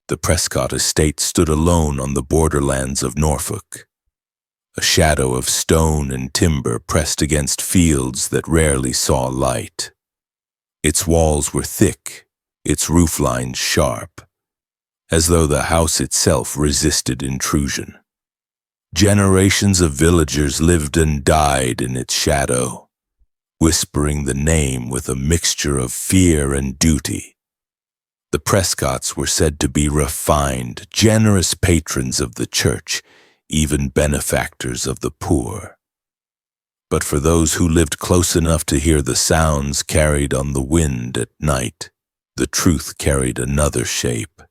The Prescott estate stood alone on the borderlands of Norfolk, a shadow of stone and timber pressed against fields that rarely saw light. Its walls were thick, its roof lines sharp, as though the house itself resisted intrusion. Generations of villagers lived and died in its shadow, whispering the name with a mixture of fear and duty. The Prescotts were said to be refined, generous patrons of the church, even benefactors of the poor. But for those who lived close enough to hear the sounds carried on the wind at night, the truth carried another shape.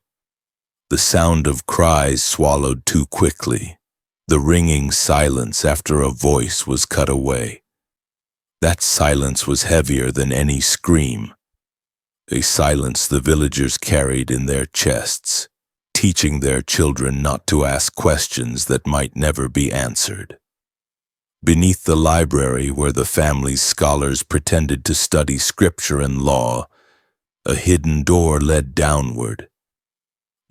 The sound of cries swallowed too quickly, the ringing silence after a voice was cut away. That silence was heavier than any scream, a silence the villagers carried in their chests, teaching their children not to ask questions that might never be answered. Beneath the library where the family's scholars pretended to study scripture and law, a hidden door led downward.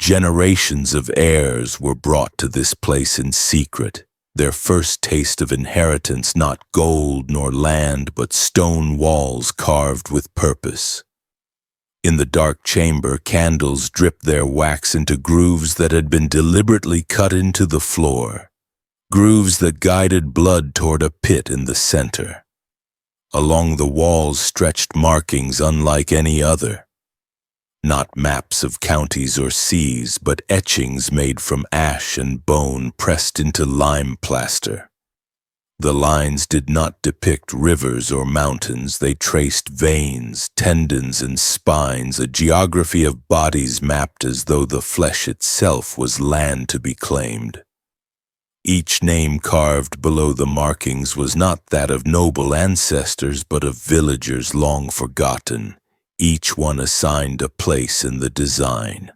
Generations of heirs were brought to this place in secret, their first taste of inheritance not gold nor land but stone walls carved with purpose. In the dark chamber, candles dripped their wax into grooves that had been deliberately cut into the floor, grooves that guided blood toward a pit in the center. Along the walls stretched markings unlike any other. Not maps of counties or seas, but etchings made from ash and bone pressed into lime plaster. The lines did not depict rivers or mountains, they traced veins, tendons, and spines, a geography of bodies mapped as though the flesh itself was land to be claimed. Each name carved below the markings was not that of noble ancestors, but of villagers long forgotten, each one assigned a place in the design.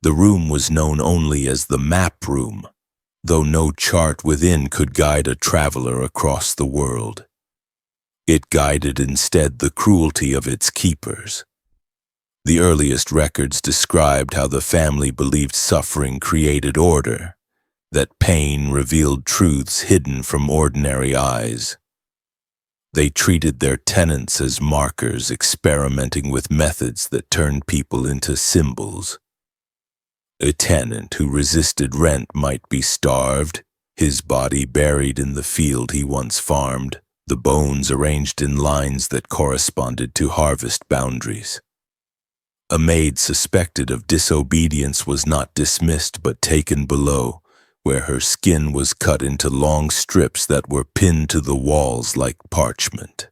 The room was known only as the map room, though no chart within could guide a traveler across the world. It guided instead the cruelty of its keepers. The earliest records described how the family believed suffering created order, that pain revealed truths hidden from ordinary eyes. They treated their tenants as markers, experimenting with methods that turned people into symbols. A tenant who resisted rent might be starved, his body buried in the field he once farmed, the bones arranged in lines that corresponded to harvest boundaries. A maid suspected of disobedience was not dismissed but taken below, where her skin was cut into long strips that were pinned to the walls like parchment.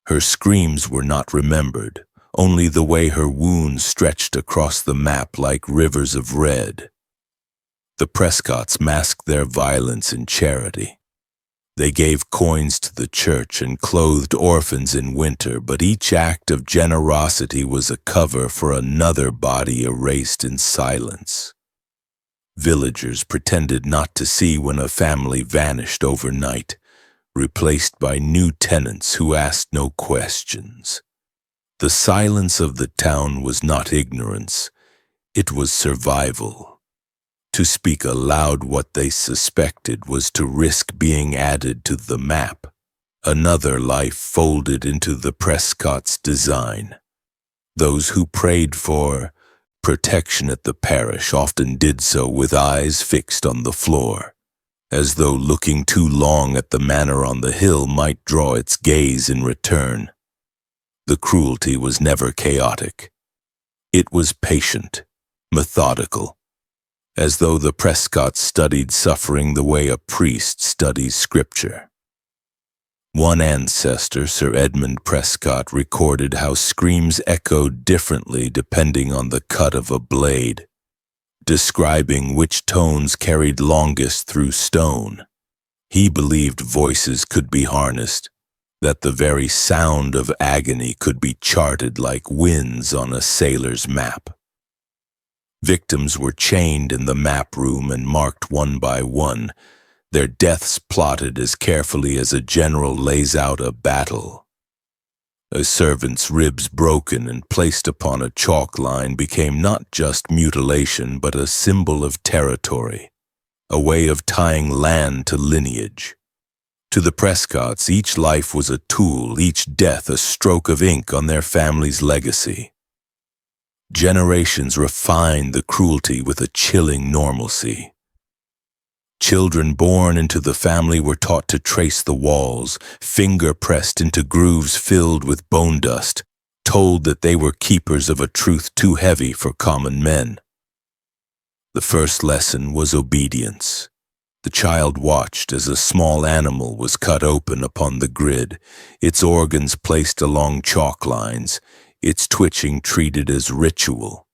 Her screams were not remembered, only the way her wounds stretched across the map like rivers of red. The Prescotts masked their violence in charity. They gave coins to the church and clothed orphans in winter, but each act of generosity was a cover for another body erased in silence. Villagers pretended not to see when a family vanished overnight, replaced by new tenants who asked no questions. The silence of the town was not ignorance, it was survival. To speak aloud what they suspected was to risk being added to the map, another life folded into the Prescott's design. Those who prayed for protection at the parish often did so with eyes fixed on the floor, as though looking too long at the manor on the hill might draw its gaze in return. The cruelty was never chaotic. It was patient, methodical, as though the Prescotts studied suffering the way a priest studies scripture. One ancestor, Sir Edmund Prescott, recorded how screams echoed differently depending on the cut of a blade, describing which tones carried longest through stone. He believed voices could be harnessed, that the very sound of agony could be charted like winds on a sailor's map. Victims were chained in the map room and marked one by one, their deaths plotted as carefully as a general lays out a battle. A servant's ribs broken and placed upon a chalk line became not just mutilation but a symbol of territory, a way of tying land to lineage. To the Prescotts, each life was a tool, each death a stroke of ink on their family's legacy. Generations refined the cruelty with a chilling normalcy. Children born into the family were taught to trace the walls, finger-pressed into grooves filled with bone dust, told that they were keepers of a truth too heavy for common men. The first lesson was obedience. The child watched as a small animal was cut open upon the grid, its organs placed along chalk lines, its twitching treated as ritual.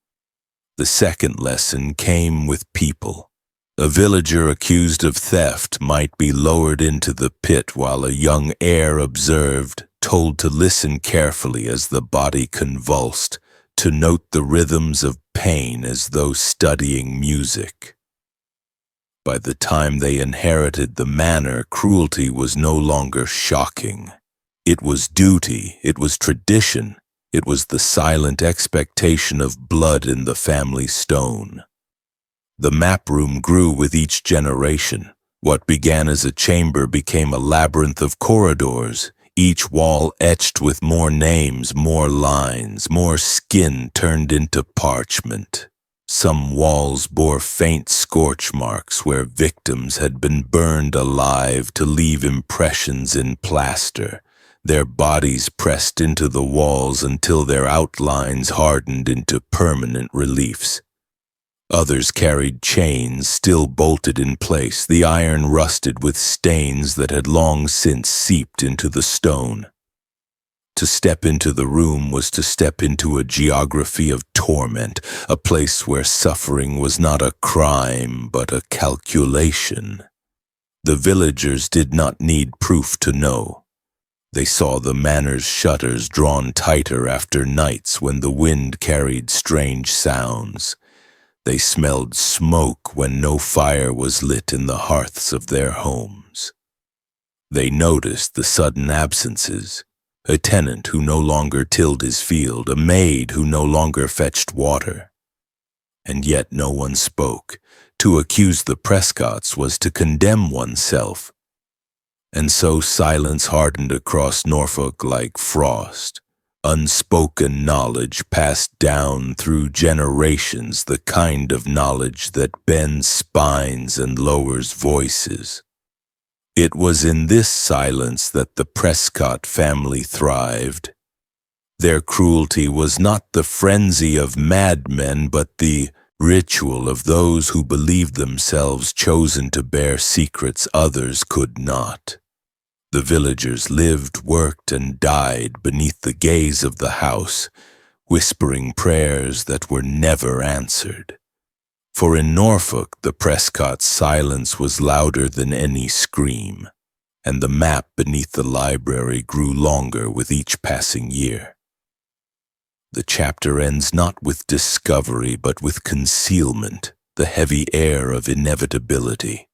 The second lesson came with people. A villager accused of theft might be lowered into the pit while a young heir observed, told to listen carefully as the body convulsed, to note the rhythms of pain as though studying music. By the time they inherited the manor, cruelty was no longer shocking. It was duty, it was tradition, it was the silent expectation of blood in the family stone. The map room grew with each generation. What began as a chamber became a labyrinth of corridors, each wall etched with more names, more lines, more skin turned into parchment. Some walls bore faint scorch marks where victims had been burned alive to leave impressions in plaster, their bodies pressed into the walls until their outlines hardened into permanent reliefs. Others carried chains still bolted in place, the iron rusted with stains that had long since seeped into the stone. To step into the room was to step into a geography of torment, a place where suffering was not a crime but a calculation. The villagers did not need proof to know. They saw the manor's shutters drawn tighter after nights when the wind carried strange sounds. They smelled smoke when no fire was lit in the hearths of their homes. They noticed the sudden absences, a tenant who no longer tilled his field, a maid who no longer fetched water. And yet no one spoke. To accuse the Prescotts was to condemn oneself. And so silence hardened across Norfolk like frost. Unspoken knowledge passed down through generations, the kind of knowledge that bends spines and lowers voices. It was in this silence that the Prescott family thrived. Their cruelty was not the frenzy of madmen, but the ritual of those who believed themselves chosen to bear secrets others could not. The villagers lived, worked, and died beneath the gaze of the house, whispering prayers that were never answered. For in Norfolk, the Prescott's silence was louder than any scream, and the map beneath the library grew longer with each passing year. The chapter ends not with discovery, but with concealment, the heavy air of inevitability.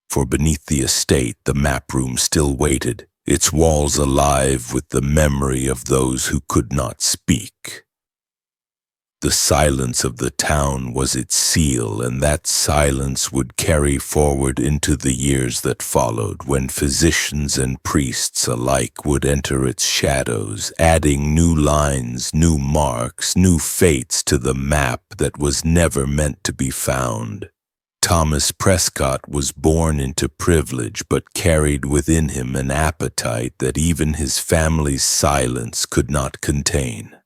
For beneath the estate, the map room still waited, its walls alive with the memory of those who could not speak. The silence of the town was its seal, and that silence would carry forward into the years that followed, when physicians and priests alike would enter its shadows, adding new lines, new marks, new fates to the map that was never meant to be found. Thomas Prescott was born into privilege, but carried within him an appetite that even his family's silence could not contain.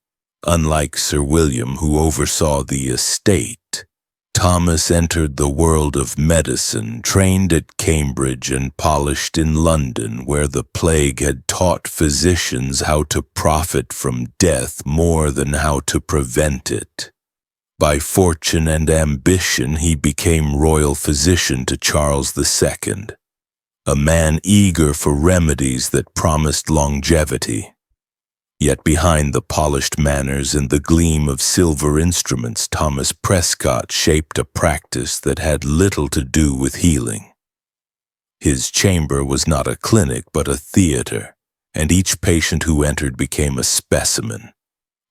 Unlike Sir William, who oversaw the estate, Thomas entered the world of medicine, trained at Cambridge and polished in London, where the plague had taught physicians how to profit from death more than how to prevent it. By fortune and ambition, he became royal physician to Charles II, a man eager for remedies that promised longevity. Yet behind the polished manners and the gleam of silver instruments, Thomas Prescott shaped a practice that had little to do with healing. His chamber was not a clinic but a theater, and each patient who entered became a specimen,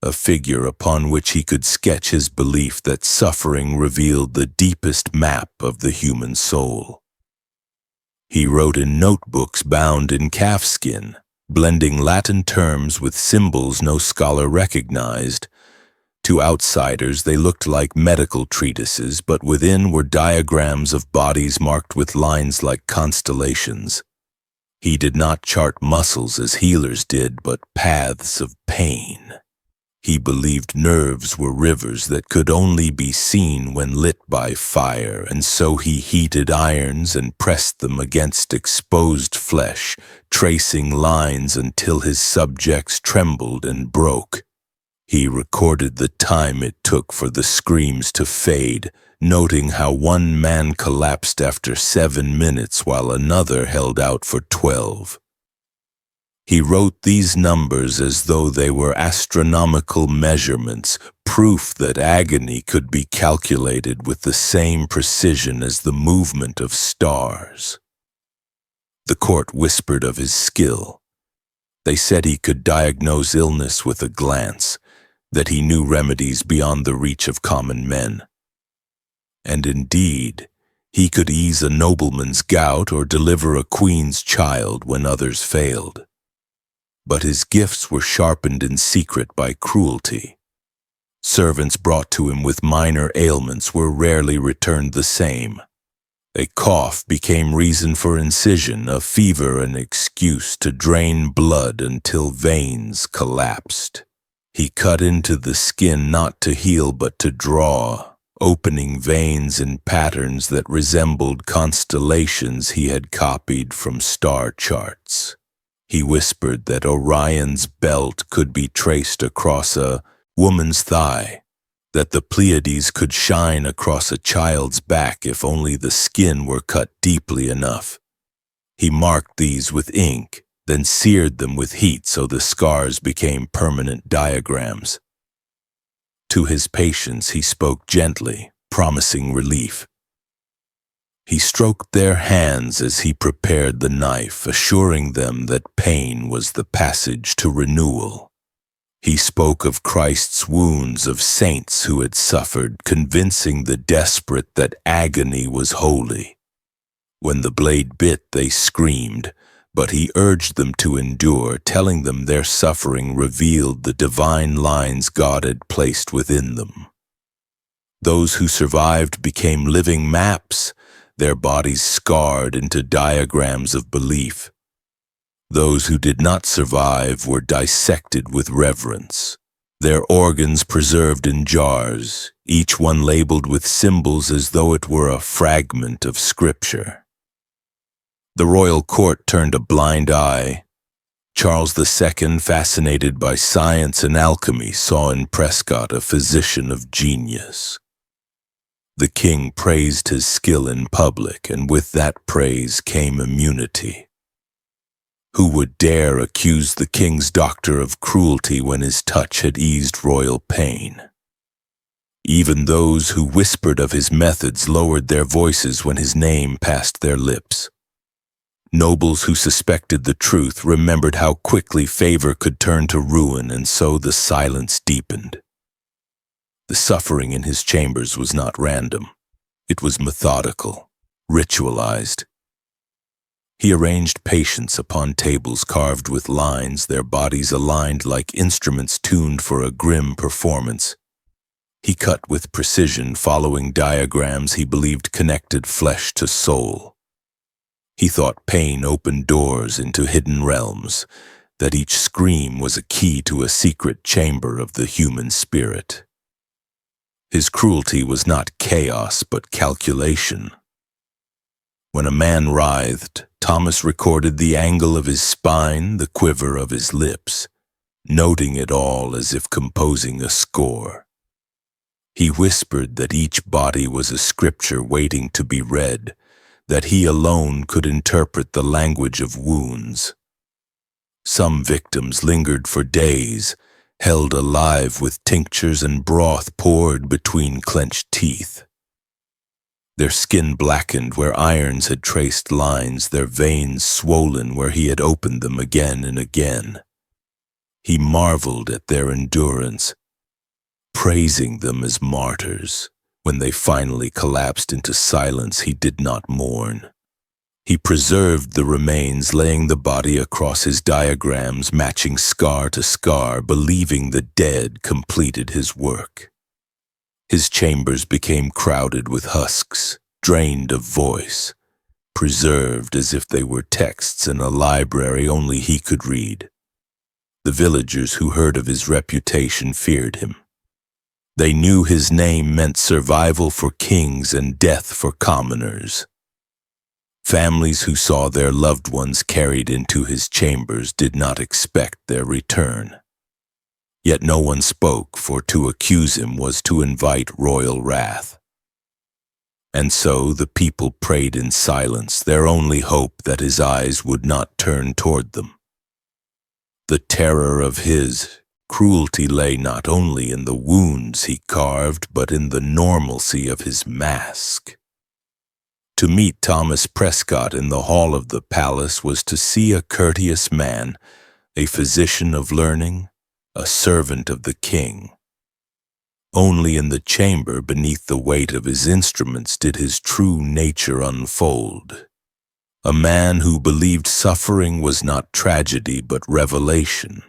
a figure upon which he could sketch his belief that suffering revealed the deepest map of the human soul. He wrote in notebooks bound in calfskin, blending Latin terms with symbols no scholar recognized. To outsiders, they looked like medical treatises, but within were diagrams of bodies marked with lines like constellations. He did not chart muscles as healers did, but paths of pain. He believed nerves were rivers that could only be seen when lit by fire, and so he heated irons and pressed them against exposed flesh, tracing lines until his subjects trembled and broke. He recorded the time it took for the screams to fade, noting how one man collapsed after 7 minutes while another held out for 12. He wrote these numbers as though they were astronomical measurements, proof that agony could be calculated with the same precision as the movement of stars. The court whispered of his skill. They said he could diagnose illness with a glance, that he knew remedies beyond the reach of common men. And indeed, he could ease a nobleman's gout or deliver a queen's child when others failed. But his gifts were sharpened in secret by cruelty. Servants brought to him with minor ailments were rarely returned the same. A cough became reason for incision, a fever an excuse to drain blood until veins collapsed. He cut into the skin not to heal but to draw, opening veins in patterns that resembled constellations he had copied from star charts. He whispered that Orion's belt could be traced across a woman's thigh, that the Pleiades could shine across a child's back if only the skin were cut deeply enough. He marked these with ink, then seared them with heat so the scars became permanent diagrams. To his patients he spoke gently, promising relief. He stroked their hands as he prepared the knife, assuring them that pain was the passage to renewal. He spoke of Christ's wounds, of saints who had suffered, convincing the desperate that agony was holy. When the blade bit, they screamed, but he urged them to endure, telling them their suffering revealed the divine lines God had placed within them. Those who survived became living maps, their bodies scarred into diagrams of belief. Those who did not survive were dissected with reverence, their organs preserved in jars, each one labeled with symbols as though it were a fragment of scripture. The royal court turned a blind eye. Charles II, fascinated by science and alchemy, saw in Prescott a physician of genius. The king praised his skill in public, and with that praise came immunity. Who would dare accuse the king's doctor of cruelty when his touch had eased royal pain? Even those who whispered of his methods lowered their voices when his name passed their lips. Nobles who suspected the truth remembered how quickly favor could turn to ruin, and so the silence deepened. The suffering in his chambers was not random. It was methodical, ritualized. He arranged patients upon tables carved with lines, their bodies aligned like instruments tuned for a grim performance. He cut with precision, following diagrams he believed connected flesh to soul. He thought pain opened doors into hidden realms, that each scream was a key to a secret chamber of the human spirit. His cruelty was not chaos, but calculation. When a man writhed, Thomas recorded the angle of his spine, the quiver of his lips, noting it all as if composing a score. He whispered that each body was a scripture waiting to be read, that he alone could interpret the language of wounds. Some victims lingered for days, held alive with tinctures and broth poured between clenched teeth. their skin blackened where irons had traced lines, their veins swollen where he had opened them again and again. He marveled at their endurance, praising them as martyrs. When they finally collapsed into silence, he did not mourn. He preserved the remains, laying the body across his diagrams, matching scar to scar, believing the dead completed his work. His chambers became crowded with husks, drained of voice, preserved as if they were texts in a library only he could read. The villagers who heard of his reputation feared him. They knew his name meant survival for kings and death for commoners. Families who saw their loved ones carried into his chambers did not expect their return. Yet no one spoke, for to accuse him was to invite royal wrath. And so the people prayed in silence, their only hope that his eyes would not turn toward them. The terror of his cruelty lay not only in the wounds he carved, but in the normalcy of his mask. To meet Thomas Prescott in the hall of the palace was to see a courteous man, a physician of learning, a servant of the king. Only in the chamber beneath the weight of his instruments did his true nature unfold. A man who believed suffering was not tragedy but revelation.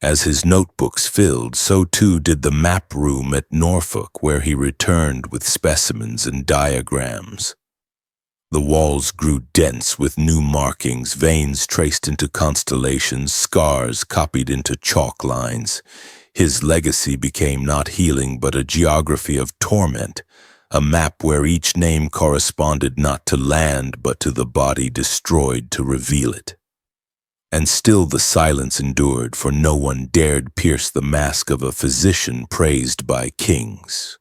As his notebooks filled, so too did the map room at Norfolk, where he returned with specimens and diagrams. The walls grew dense with new markings, veins traced into constellations, scars copied into chalk lines. His legacy became not healing but a geography of torment, a map where each name corresponded not to land but to the body destroyed to reveal it. And still the silence endured, for no one dared pierce the mask of a physician praised by kings.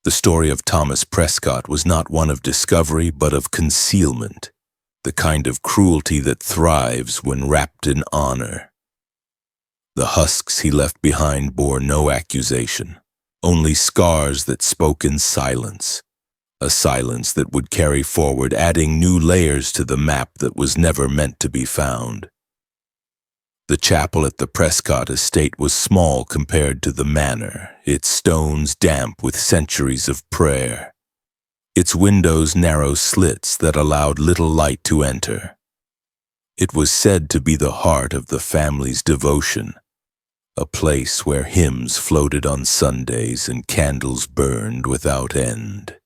The story of Thomas Prescott was not one of discovery but of concealment, the kind of cruelty that thrives when wrapped in honor. The husks he left behind bore no accusation, only scars that spoke in silence, a silence that would carry forward, adding new layers to the map that was never meant to be found. The chapel at the Prescott estate was small compared to the manor, its stones damp with centuries of prayer, its windows narrow slits that allowed little light to enter. It was said to be the heart of the family's devotion, a place where hymns floated on Sundays and candles burned without end.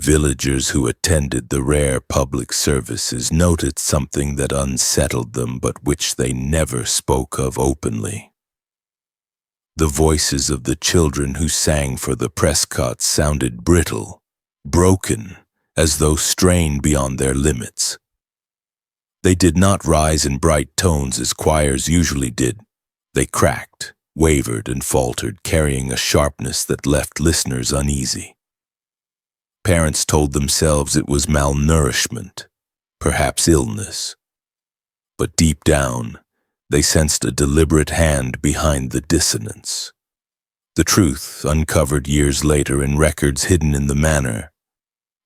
Villagers who attended the rare public services noted something that unsettled them but which they never spoke of openly. The voices of the children who sang for the Prescotts sounded brittle, broken, as though strained beyond their limits. They did not rise in bright tones as choirs usually did. They cracked, wavered, and faltered, carrying a sharpness that left listeners uneasy. Parents told themselves it was malnourishment, perhaps illness. But deep down, they sensed a deliberate hand behind the dissonance. The truth, uncovered years later in records hidden in the manor,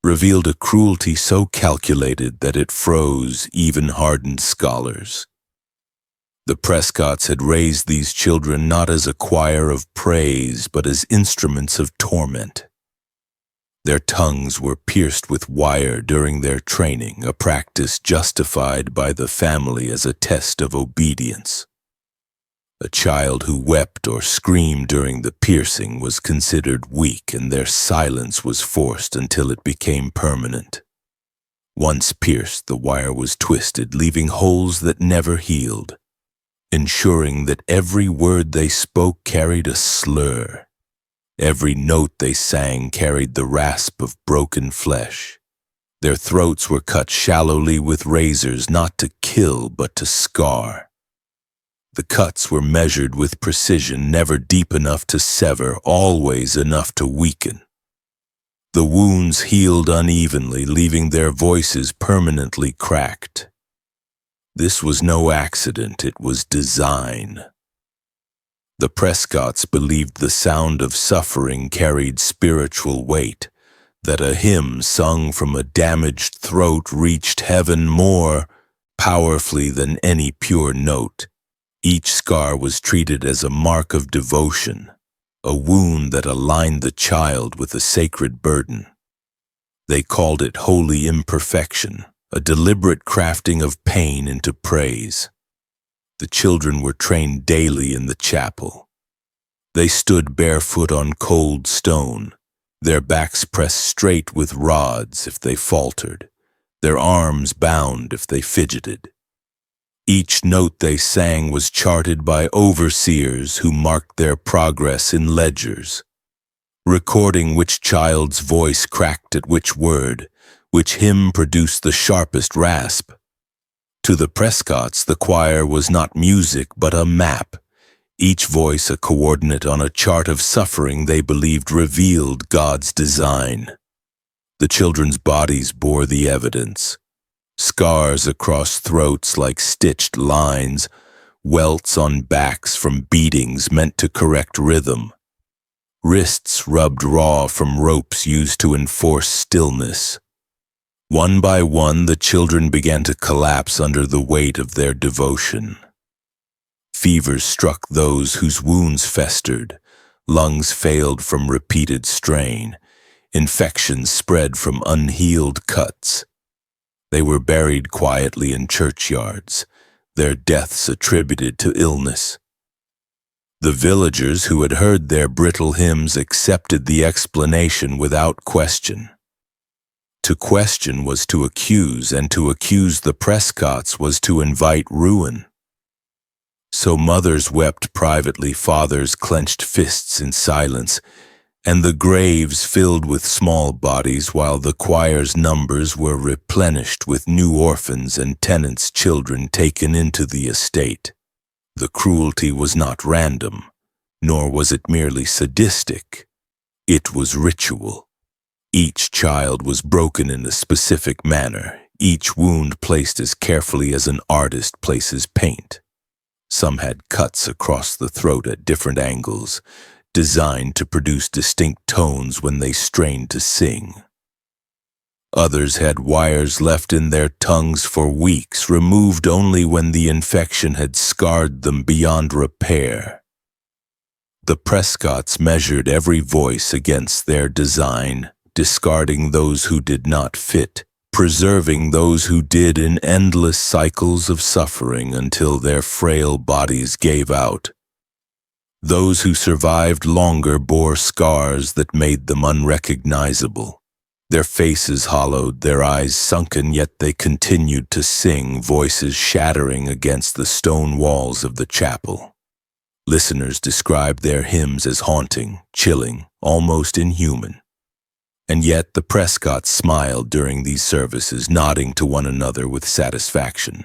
revealed a cruelty so calculated that it froze even hardened scholars. The Prescotts had raised these children not as a choir of praise, but as instruments of torment. Their tongues were pierced with wire during their training, a practice justified by the family as a test of obedience. A child who wept or screamed during the piercing was considered weak, and their silence was forced until it became permanent. Once pierced, the wire was twisted, leaving holes that never healed, ensuring that every word they spoke carried a slur. Every note they sang carried the rasp of broken flesh. Their throats were cut shallowly with razors, not to kill but to scar. The cuts were measured with precision, never deep enough to sever, always enough to weaken. The wounds healed unevenly, leaving their voices permanently cracked. This was no accident, it was design. The Prescotts believed the sound of suffering carried spiritual weight, that a hymn sung from a damaged throat reached heaven more powerfully than any pure note. Each scar was treated as a mark of devotion, a wound that aligned the child with a sacred burden. They called it holy imperfection, a deliberate crafting of pain into praise. The children were trained daily in the chapel. They stood barefoot on cold stone, their backs pressed straight with rods if they faltered, their arms bound if they fidgeted. Each note they sang was charted by overseers who marked their progress in ledgers, recording which child's voice cracked at which word, which hymn produced the sharpest rasp. To the Prescotts, the choir was not music but a map, each voice a coordinate on a chart of suffering they believed revealed God's design. The children's bodies bore the evidence. Scars across throats like stitched lines, welts on backs from beatings meant to correct rhythm, wrists rubbed raw from ropes used to enforce stillness. One by one, the children began to collapse under the weight of their devotion. Fevers struck those whose wounds festered, lungs failed from repeated strain, infections spread from unhealed cuts. They were buried quietly in churchyards, their deaths attributed to illness. The villagers who had heard their brittle hymns accepted the explanation without question. To question was to accuse, and to accuse the Prescotts was to invite ruin. So mothers wept privately, fathers clenched fists in silence, and the graves filled with small bodies while the choir's numbers were replenished with new orphans and tenants' children taken into the estate. The cruelty was not random, nor was it merely sadistic. It was ritual. Each child was broken in a specific manner, each wound placed as carefully as an artist places paint. Some had cuts across the throat at different angles, designed to produce distinct tones when they strained to sing. Others had wires left in their tongues for weeks, removed only when the infection had scarred them beyond repair. The Prescotts measured every voice against their design, discarding those who did not fit, preserving those who did in endless cycles of suffering until their frail bodies gave out. Those who survived longer bore scars that made them unrecognizable. Their faces hollowed, their eyes sunken, yet they continued to sing, voices shattering against the stone walls of the chapel. Listeners described their hymns as haunting, chilling, almost inhuman. And yet the Prescotts smiled during these services, nodding to one another with satisfaction.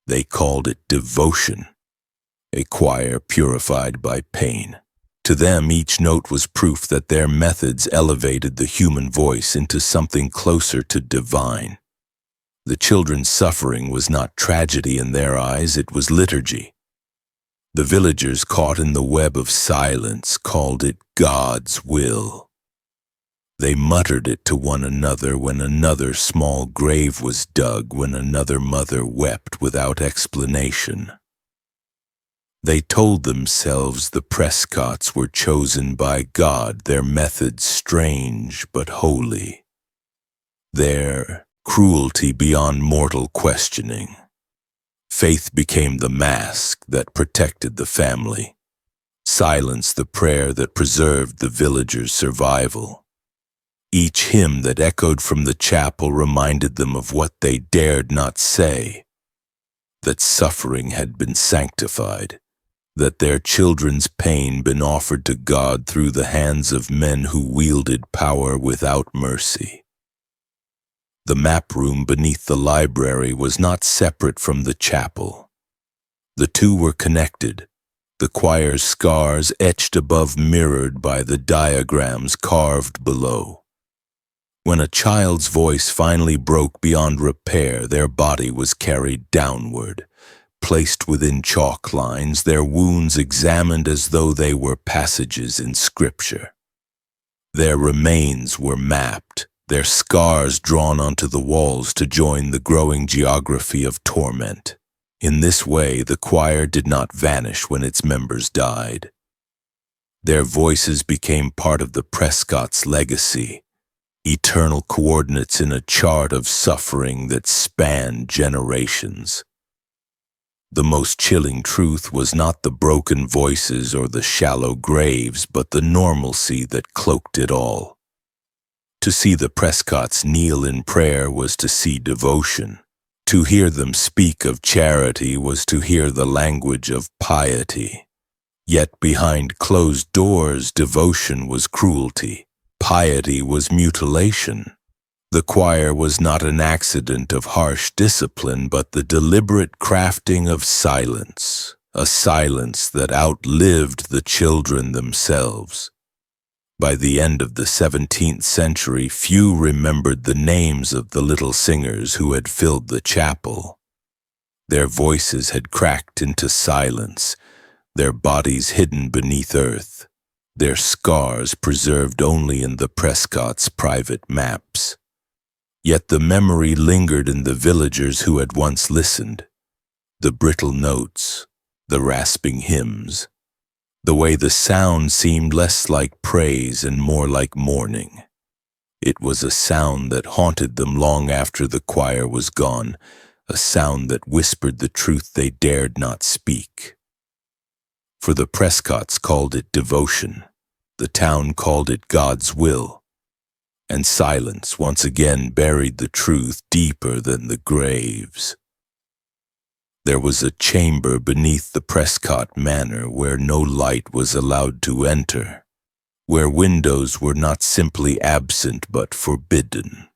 They called it devotion, a choir purified by pain. To them, each note was proof that their methods elevated the human voice into something closer to divine. The children's suffering was not tragedy in their eyes, it was liturgy. The villagers, caught in the web of silence, called it God's will. They muttered it to one another when another small grave was dug, when another mother wept without explanation. They told themselves the Prescotts were chosen by God, their methods strange but holy, their cruelty beyond mortal questioning. Faith became the mask that protected the family, silence the prayer that preserved the villagers' survival. Each hymn that echoed from the chapel reminded them of what they dared not say, that suffering had been sanctified, that their children's pain been offered to God through the hands of men who wielded power without mercy. The map room beneath the library was not separate from the chapel. The two were connected, the choir's scars etched above mirrored by the diagrams carved below. When a child's voice finally broke beyond repair, their body was carried downward, placed within chalk lines, their wounds examined as though they were passages in Scripture. Their remains were mapped, their scars drawn onto the walls to join the growing geography of torment. In this way, the choir did not vanish when its members died. Their voices became part of the Prescott's legacy, eternal coordinates in a chart of suffering that spanned generations. The most chilling truth was not the broken voices or the shallow graves, but the normalcy that cloaked it all. To see the Prescotts kneel in prayer was to see devotion. To hear them speak of charity was to hear the language of piety. Yet behind closed doors, devotion was cruelty. Piety was mutilation. The choir was not an accident of harsh discipline, but the deliberate crafting of silence, a silence that outlived the children themselves. By the end of the 17th century, few remembered the names of the little singers who had filled the chapel. Their voices had cracked into silence, their bodies hidden beneath earth, their scars preserved only in the Prescott's private maps. Yet the memory lingered in the villagers who had once listened. The brittle notes, the rasping hymns, the way the sound seemed less like praise and more like mourning. It was a sound that haunted them long after the choir was gone, a sound that whispered the truth they dared not speak. For the Prescotts called it devotion, the town called it God's will, and silence once again buried the truth deeper than the graves. There was a chamber beneath the Prescott manor where no light was allowed to enter, where windows were not simply absent but forbidden.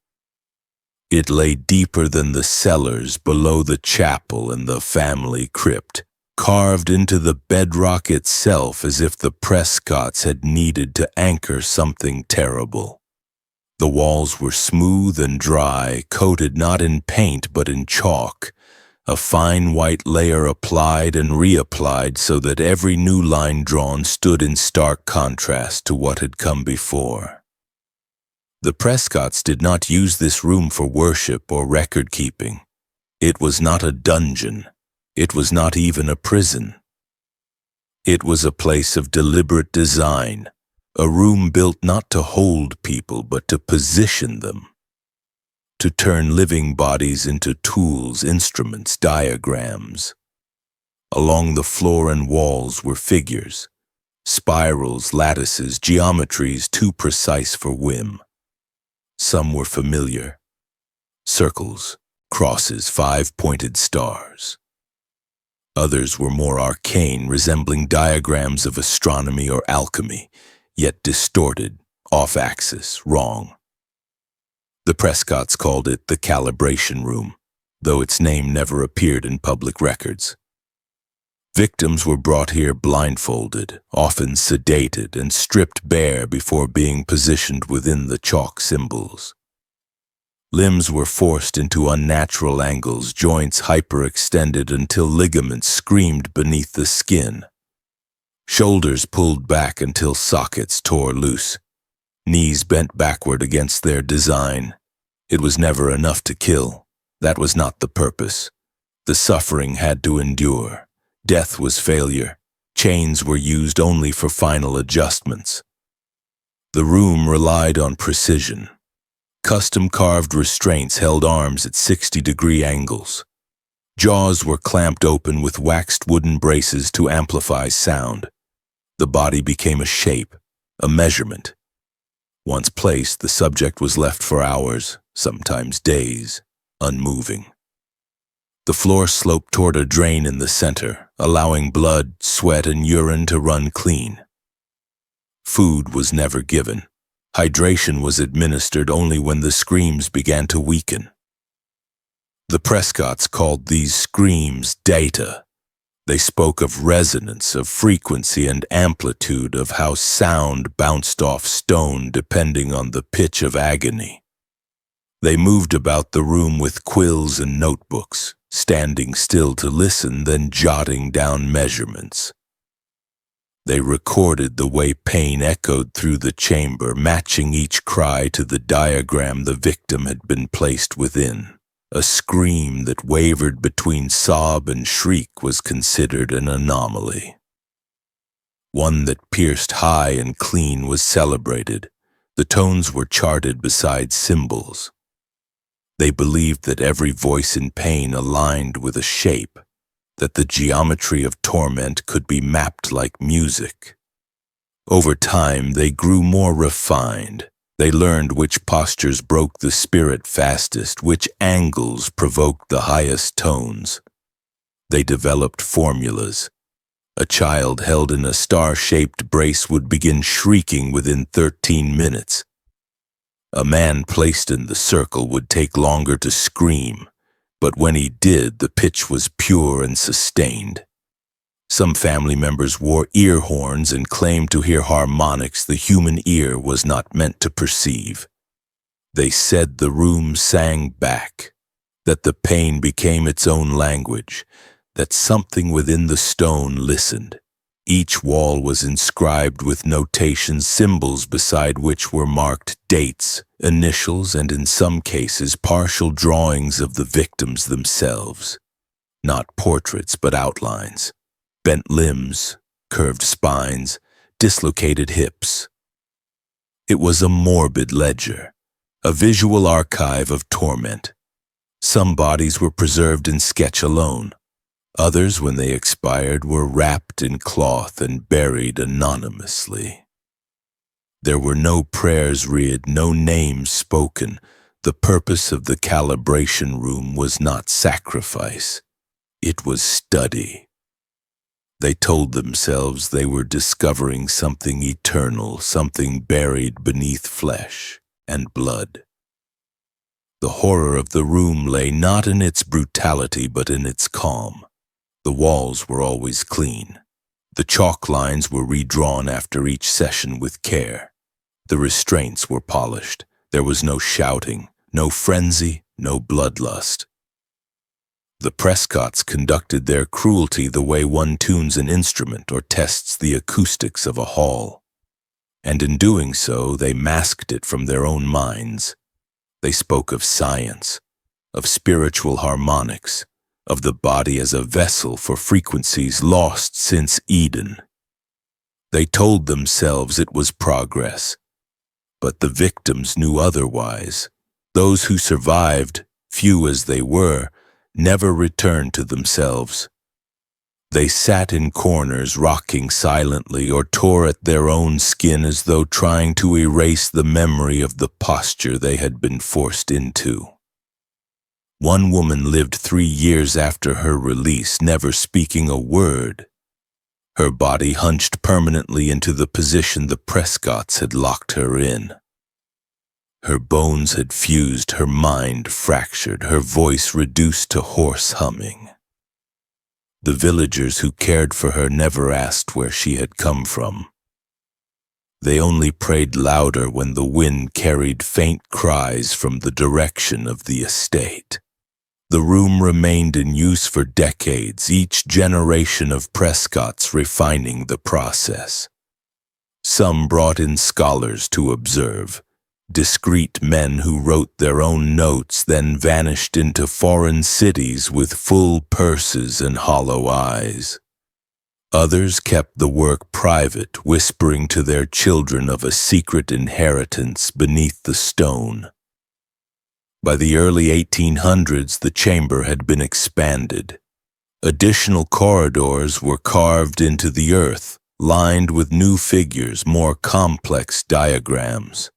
It lay deeper than the cellars below the chapel and the family crypt, carved into the bedrock itself as if the Prescotts had needed to anchor something terrible. The walls were smooth and dry, coated not in paint but in chalk, a fine white layer applied and reapplied so that every new line drawn stood in stark contrast to what had come before. The Prescotts did not use this room for worship or record-keeping. It was not a dungeon. It was not even a prison. It was a place of deliberate design, a room built not to hold people but to position them, to turn living bodies into tools, instruments, diagrams. Along the floor and walls were figures, spirals, lattices, geometries too precise for whim. Some were familiar, circles, crosses, five-pointed stars. Others were more arcane, resembling diagrams of astronomy or alchemy, yet distorted, off-axis, wrong. The Prescotts called it the calibration room, though its name never appeared in public records. Victims were brought here blindfolded, often sedated, and stripped bare before being positioned within the chalk symbols. Limbs were forced into unnatural angles, joints hyperextended until ligaments screamed beneath the skin. Shoulders pulled back until sockets tore loose. Knees bent backward against their design. It was never enough to kill. That was not the purpose. The suffering had to endure. Death was failure. Chains were used only for final adjustments. The room relied on precision. Custom-carved restraints held arms at 60-degree angles. Jaws were clamped open with waxed wooden braces to amplify sound. The body became a shape, a measurement. Once placed, the subject was left for hours, sometimes days, unmoving. The floor sloped toward a drain in the center, allowing blood, sweat, and urine to run clean. Food was never given. Hydration was administered only when the screams began to weaken. The Prescotts called these screams data. They spoke of resonance, of frequency and amplitude, of how sound bounced off stone depending on the pitch of agony. They moved about the room with quills and notebooks, standing still to listen, then jotting down measurements. They recorded the way pain echoed through the chamber, matching each cry to the diagram the victim had been placed within. A scream that wavered between sob and shriek was considered an anomaly. One that pierced high and clean was celebrated. The tones were charted beside symbols. They believed that every voice in pain aligned with a shape, that the geometry of torment could be mapped like music. Over time, they grew more refined. They learned which postures broke the spirit fastest, which angles provoked the highest tones. They developed formulas. A child held in a star-shaped brace would begin shrieking within 13 minutes. A man placed in the circle would take longer to scream, but when he did, the pitch was pure and sustained. Some family members wore ear horns and claimed to hear harmonics the human ear was not meant to perceive. They said the room sang back, that the pain became its own language, that something within the stone listened. Each wall was inscribed with notations, symbols beside which were marked dates, initials, and in some cases partial drawings of the victims themselves. Not portraits, but outlines. Bent limbs, curved spines, dislocated hips. It was a morbid ledger, a visual archive of torment. Some bodies were preserved in sketch alone. Others, when they expired, were wrapped in cloth and buried anonymously. There were no prayers read, no names spoken. The purpose of the calibration room was not sacrifice. It was study. They told themselves they were discovering something eternal, something buried beneath flesh and blood. The horror of the room lay not in its brutality, but in its calm. The walls were always clean. The chalk lines were redrawn after each session with care. The restraints were polished. There was no shouting, no frenzy, no bloodlust. The Prescotts conducted their cruelty the way one tunes an instrument or tests the acoustics of a hall. And in doing so, they masked it from their own minds. They spoke of science, of spiritual harmonics, of the body as a vessel for frequencies lost since Eden. They told themselves it was progress, but the victims knew otherwise. Those who survived, few as they were, never returned to themselves. They sat in corners, rocking silently, or tore at their own skin as though trying to erase the memory of the posture they had been forced into. One woman lived 3 years after her release, never speaking a word. Her body hunched permanently into the position the Prescotts had locked her in. Her bones had fused, her mind fractured, her voice reduced to hoarse humming. The villagers who cared for her never asked where she had come from. They only prayed louder when the wind carried faint cries from the direction of the estate. The room remained in use for decades, each generation of Prescotts refining the process. Some brought in scholars to observe, discreet men who wrote their own notes, then vanished into foreign cities with full purses and hollow eyes. Others kept the work private, whispering to their children of a secret inheritance beneath the stone. By the early 1800s, the chamber had been expanded. Additional corridors were carved into the earth, lined with new figures, more complex diagrams.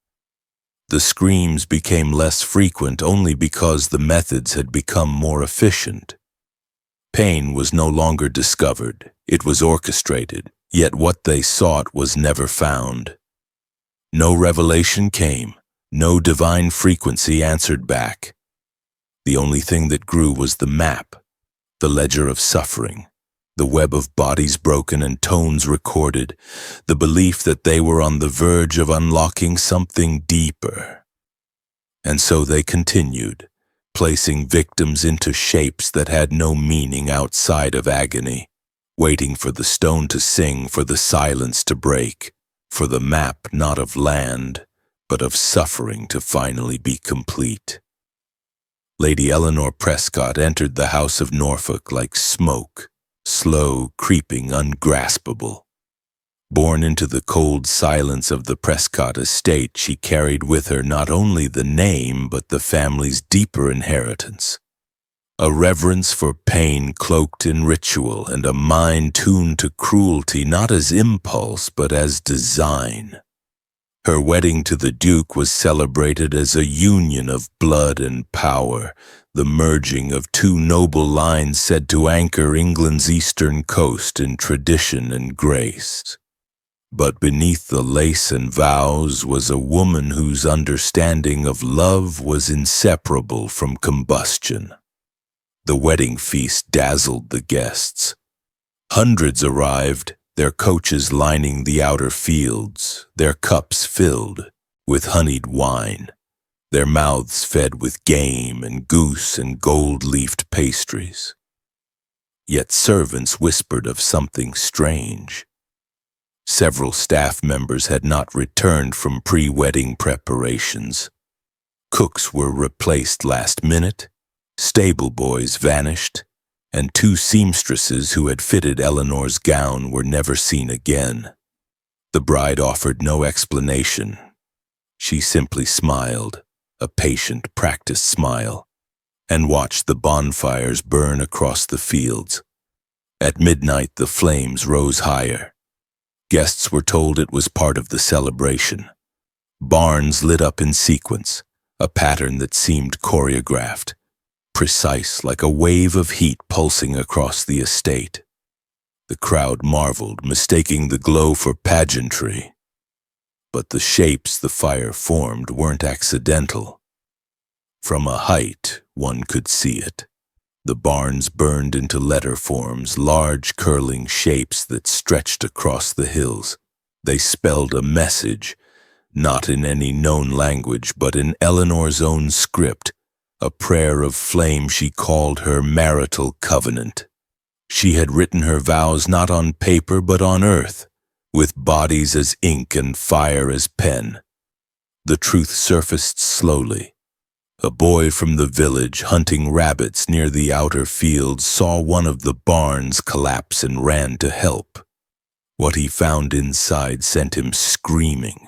The screams became less frequent only because the methods had become more efficient. Pain was no longer discovered, it was orchestrated, yet what they sought was never found. No revelation came. No divine frequency answered back. The only thing that grew was the map, the ledger of suffering, the web of bodies broken and tones recorded, the belief that they were on the verge of unlocking something deeper. And so they continued, placing victims into shapes that had no meaning outside of agony. waiting for the stone to sing, for the silence to break, for the map not of land, but of suffering to finally be complete. Lady Eleanor Prescott entered the house of Norfolk like smoke, slow, creeping, ungraspable. Born into the cold silence of the Prescott estate, she carried with her not only the name but the family's deeper inheritance. A reverence for pain cloaked in ritual, and a mind tuned to cruelty not as impulse but as design. Her wedding to the Duke was celebrated as a union of blood and power, the merging of two noble lines said to anchor England's eastern coast in tradition and grace. But beneath the lace and vows was a woman whose understanding of love was inseparable from combustion. The wedding feast dazzled the guests. Hundreds arrived, their coaches lining the outer fields, their cups filled with honeyed wine, their mouths fed with game and goose and gold-leafed pastries. Yet servants whispered of something strange. Several staff members had not returned from pre-wedding preparations. Cooks were replaced last minute, stable boys vanished, and two seamstresses who had fitted Eleanor's gown were never seen again. The bride offered no explanation. She simply smiled, a patient, practiced smile, and watched the bonfires burn across the fields. At midnight, the flames rose higher. Guests were told it was part of the celebration. Barns lit up in sequence, a pattern that seemed choreographed, precise like a wave of heat pulsing across the estate. The crowd marveled, mistaking the glow for pageantry. But the shapes the fire formed weren't accidental. From a height, one could see it. The barns burned into letter forms, large curling shapes that stretched across the hills. They spelled a message, not in any known language, but in Eleanor's own script, a prayer of flame she called her marital covenant. She had written her vows not on paper but on earth, with bodies as ink and fire as pen. The truth surfaced slowly. A boy from the village hunting rabbits near the outer fields saw one of the barns collapse and ran to help. What he found inside sent him screaming.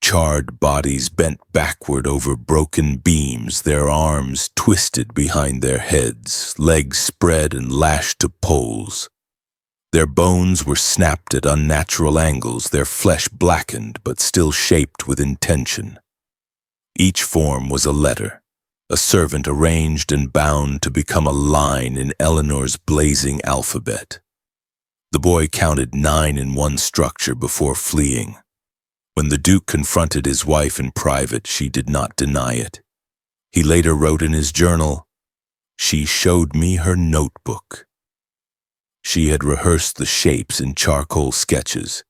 Charred bodies bent backward over broken beams, their arms twisted behind their heads, legs spread and lashed to poles. Their bones were snapped at unnatural angles, their flesh blackened but still shaped with intention. Each form was a letter, a servant arranged and bound to become a line in Eleanor's blazing alphabet. The boy counted 9 in one structure before fleeing. When the Duke confronted his wife in private, she did not deny it. He later wrote in his journal, "She showed me her notebook." She had rehearsed the shapes in charcoal sketches,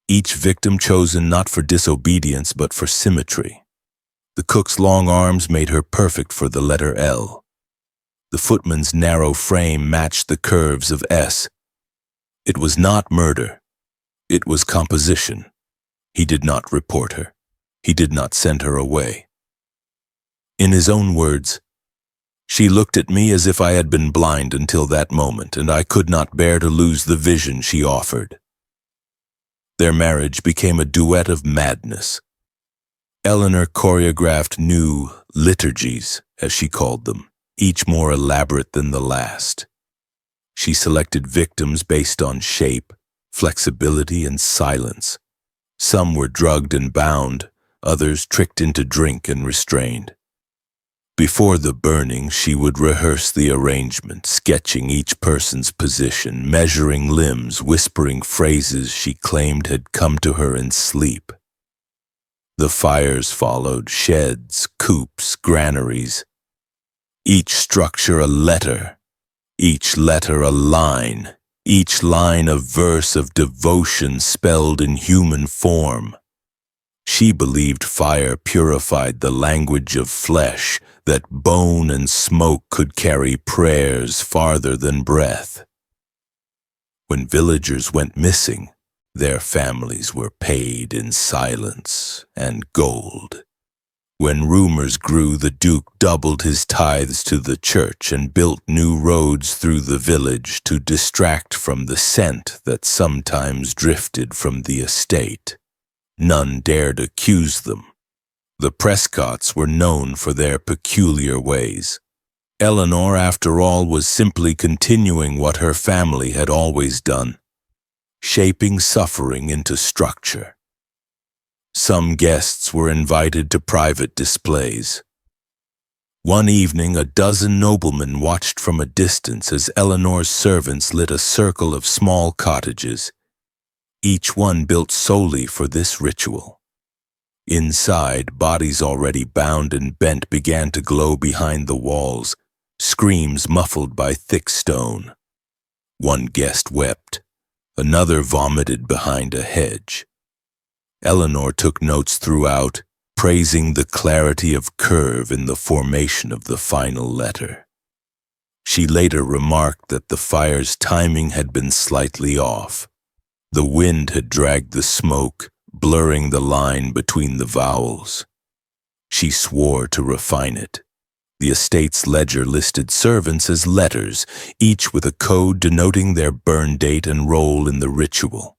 each victim chosen not for disobedience but for symmetry. The cook's long arms made her perfect for the letter L. The footman's narrow frame matched the curves of S. It was not murder. It was composition. He did not report her. He did not send her away. In his own words, "She looked at me as if I had been blind until that moment, and I could not bear to lose the vision she offered." Their marriage became a duet of madness. Eleanor choreographed new liturgies, as she called them, each more elaborate than the last. She selected victims based on shape, flexibility, and silence. Some were drugged and bound, others tricked into drink and restrained. Before the burning, she would rehearse the arrangement, sketching each person's position, measuring limbs, whispering phrases she claimed had come to her in sleep. The fires followed, sheds, coops, granaries. Each structure a letter, each letter a line, each line a verse of devotion spelled in human form. She believed fire purified the language of flesh, that bone and smoke could carry prayers farther than breath. When villagers went missing, their families were paid in silence and gold. When rumors grew, the Duke doubled his tithes to the church and built new roads through the village to distract from the scent that sometimes drifted from the estate. None dared accuse them. The Prescotts were known for their peculiar ways. Eleanor, after all, was simply continuing what her family had always done, shaping suffering into structure. Some guests were invited to private displays. One evening, a dozen noblemen watched from a distance as Eleanor's servants lit a circle of small cottages, each one built solely for this ritual. Inside, bodies already bound and bent began to glow behind the walls, screams muffled by thick stone. One guest wept, another vomited behind a hedge. Eleanor took notes throughout, praising the clarity of curve in the formation of the final letter. She later remarked that the fire's timing had been slightly off. The wind had dragged the smoke, blurring the line between the vowels. She swore to refine it. The estate's ledger listed servants as letters, each with a code denoting their burn date and role in the ritual.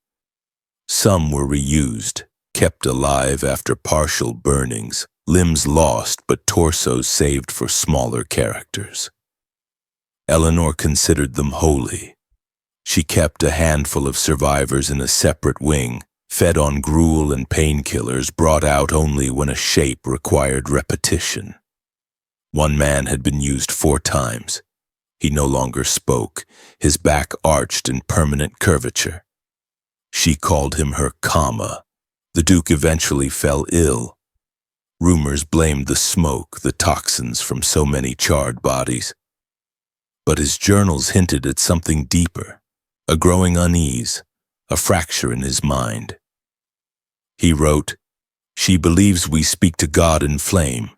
Some were reused, kept alive after partial burnings, limbs lost but torsos saved for smaller characters. Eleanor considered them holy. She kept a handful of survivors in a separate wing, fed on gruel and painkillers brought out only when a shape required repetition. One man had been used 4 times. He no longer spoke, his back arched in permanent curvature. She called him her comma. The Duke eventually fell ill. Rumors blamed the smoke, the toxins from so many charred bodies. But his journals hinted at something deeper, a growing unease, a fracture in his mind. He wrote, "She believes we speak to God in flame,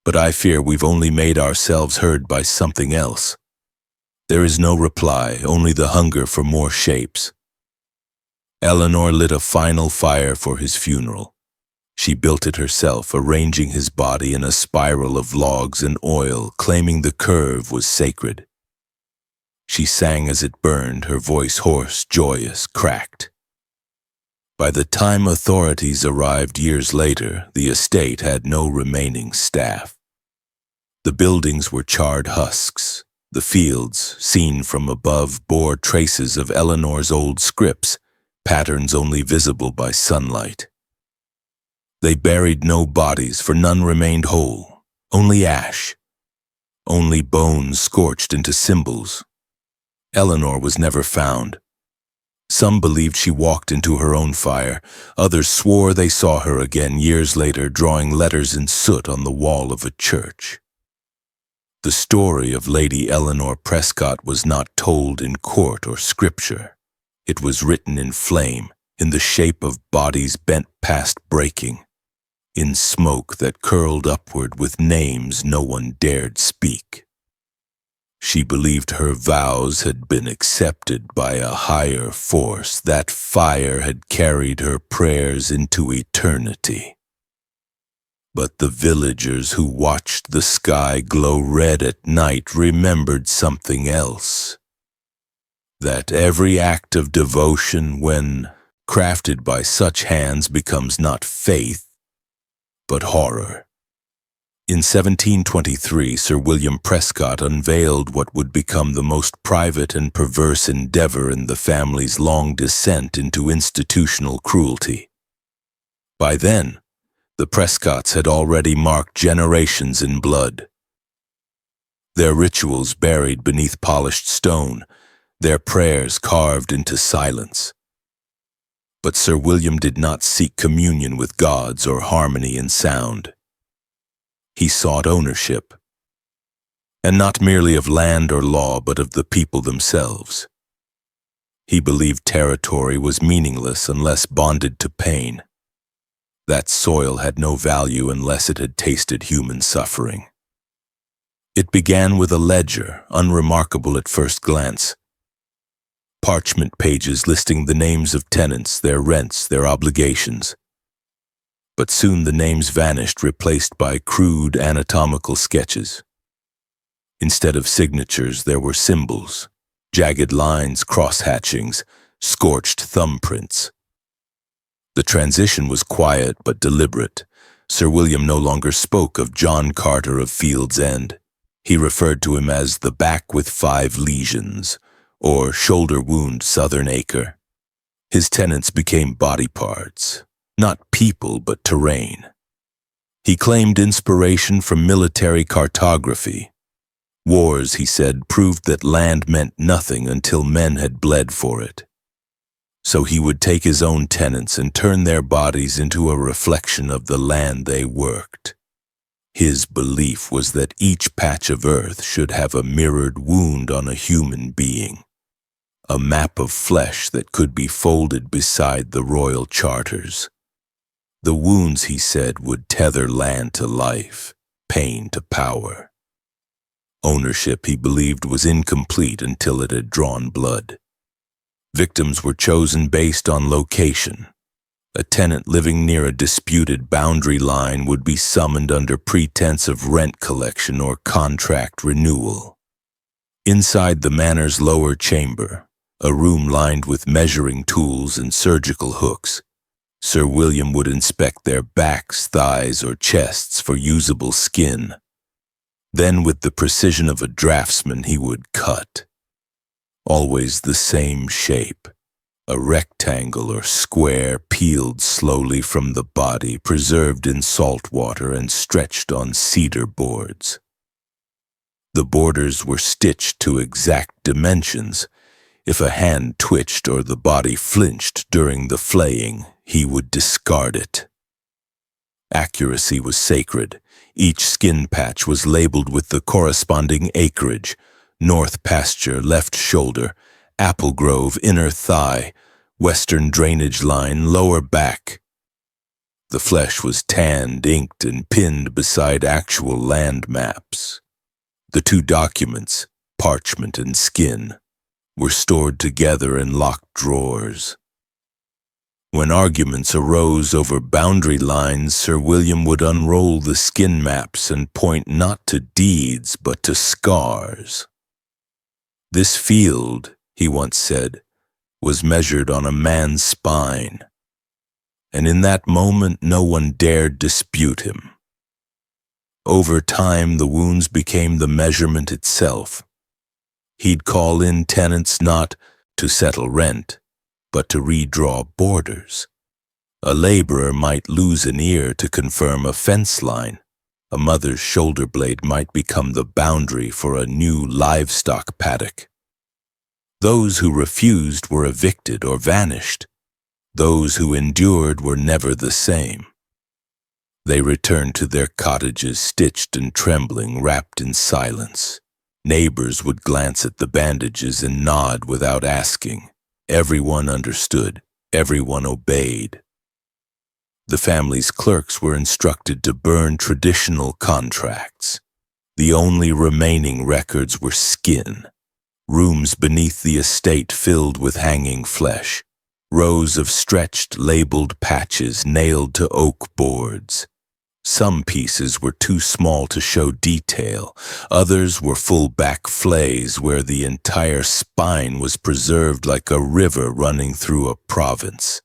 but I fear we've only made ourselves heard by something else. There is no reply, only the hunger for more shapes." Eleanor lit a final fire for his funeral. She built it herself, arranging his body in a spiral of logs and oil, claiming the curve was sacred. She sang as it burned, her voice hoarse, joyous, cracked. By the time authorities arrived years later, the estate had no remaining staff. The buildings were charred husks. The fields, seen from above, bore traces of Eleanor's old scripts, patterns only visible by sunlight. They buried no bodies, for none remained whole, only ash, only bones scorched into symbols. Eleanor was never found. Some believed she walked into her own fire. Others swore they saw her again years later, drawing letters in soot on the wall of a church. The story of Lady Eleanor Prescott was not told in court or scripture. It was written in flame, in the shape of bodies bent past breaking, in smoke that curled upward with names no one dared speak. She believed her vows had been accepted by a higher force. That fire had carried her prayers into eternity. But the villagers who watched the sky glow red at night remembered something else. That every act of devotion, when crafted by such hands, becomes not faith, but horror. In 1723, Sir William Prescott unveiled what would become the most private and perverse endeavor in the family's long descent into institutional cruelty. By then, the Prescotts had already marked generations in blood. Their rituals buried beneath polished stone, their prayers carved into silence. But Sir William did not seek communion with gods or harmony in sound. He sought ownership, and not merely of land or law, but of the people themselves. He believed territory was meaningless unless bonded to pain. That soil had no value unless it had tasted human suffering. It began with a ledger, unremarkable at first glance. parchment pages listing the names of tenants, their rents, their obligations. But soon the names vanished, replaced by crude anatomical sketches. Instead of signatures, there were symbols, jagged lines, cross-hatchings, scorched thumbprints. The transition was quiet but deliberate. Sir William no longer spoke of John Carter of Field's End. He referred to him as the back with 5 lesions, or shoulder wound Southern Acre. His tenants became body parts, not people but terrain. He claimed inspiration from military cartography. Wars, he said, proved that land meant nothing until men had bled for it. So he would take his own tenants and turn their bodies into a reflection of the land they worked. His belief was that each patch of earth should have a mirrored wound on a human being, a map of flesh that could be folded beside the royal charters. The wounds, he said, would tether land to life, pain to power. Ownership, he believed, was incomplete until it had drawn blood. Victims were chosen based on location. A tenant living near a disputed boundary line would be summoned under pretense of rent collection or contract renewal. Inside the manor's lower chamber, a room lined with measuring tools and surgical hooks, Sir William would inspect their backs, thighs, or chests for usable skin. Then, with the precision of a draftsman, he would cut. Always the same shape, a rectangle or square peeled slowly from the body, preserved in salt water and stretched on cedar boards. The borders were stitched to exact dimensions. If a hand twitched or the body flinched during the flaying, he would discard it. Accuracy was sacred. Each skin patch was labeled with the corresponding acreage: north pasture, left shoulder; apple grove, inner thigh; western drainage line, lower back. The flesh was tanned, inked, and pinned beside actual land maps. The 2 documents, parchment and skin, were stored together in locked drawers. When arguments arose over boundary lines, Sir William would unroll the skin maps and point not to deeds but to scars. This field, he once said, was measured on a man's spine, and in that moment no one dared dispute him. Over time, the wounds became the measurement itself. He'd call in tenants not to settle rent, but to redraw borders. A laborer might lose an ear to confirm a fence line. A mother's shoulder blade might become the boundary for a new livestock paddock. Those who refused were evicted or vanished. Those who endured were never the same. They returned to their cottages, stitched and trembling, wrapped in silence. Neighbors would glance at the bandages and nod without asking. Everyone understood. Everyone obeyed. The family's clerks were instructed to burn traditional contracts. The only remaining records were skin. Rooms beneath the estate filled with hanging flesh. Rows of stretched, labeled patches nailed to oak boards. Some pieces were too small to show detail. Others were full-back flays where the entire spine was preserved like a river running through a province.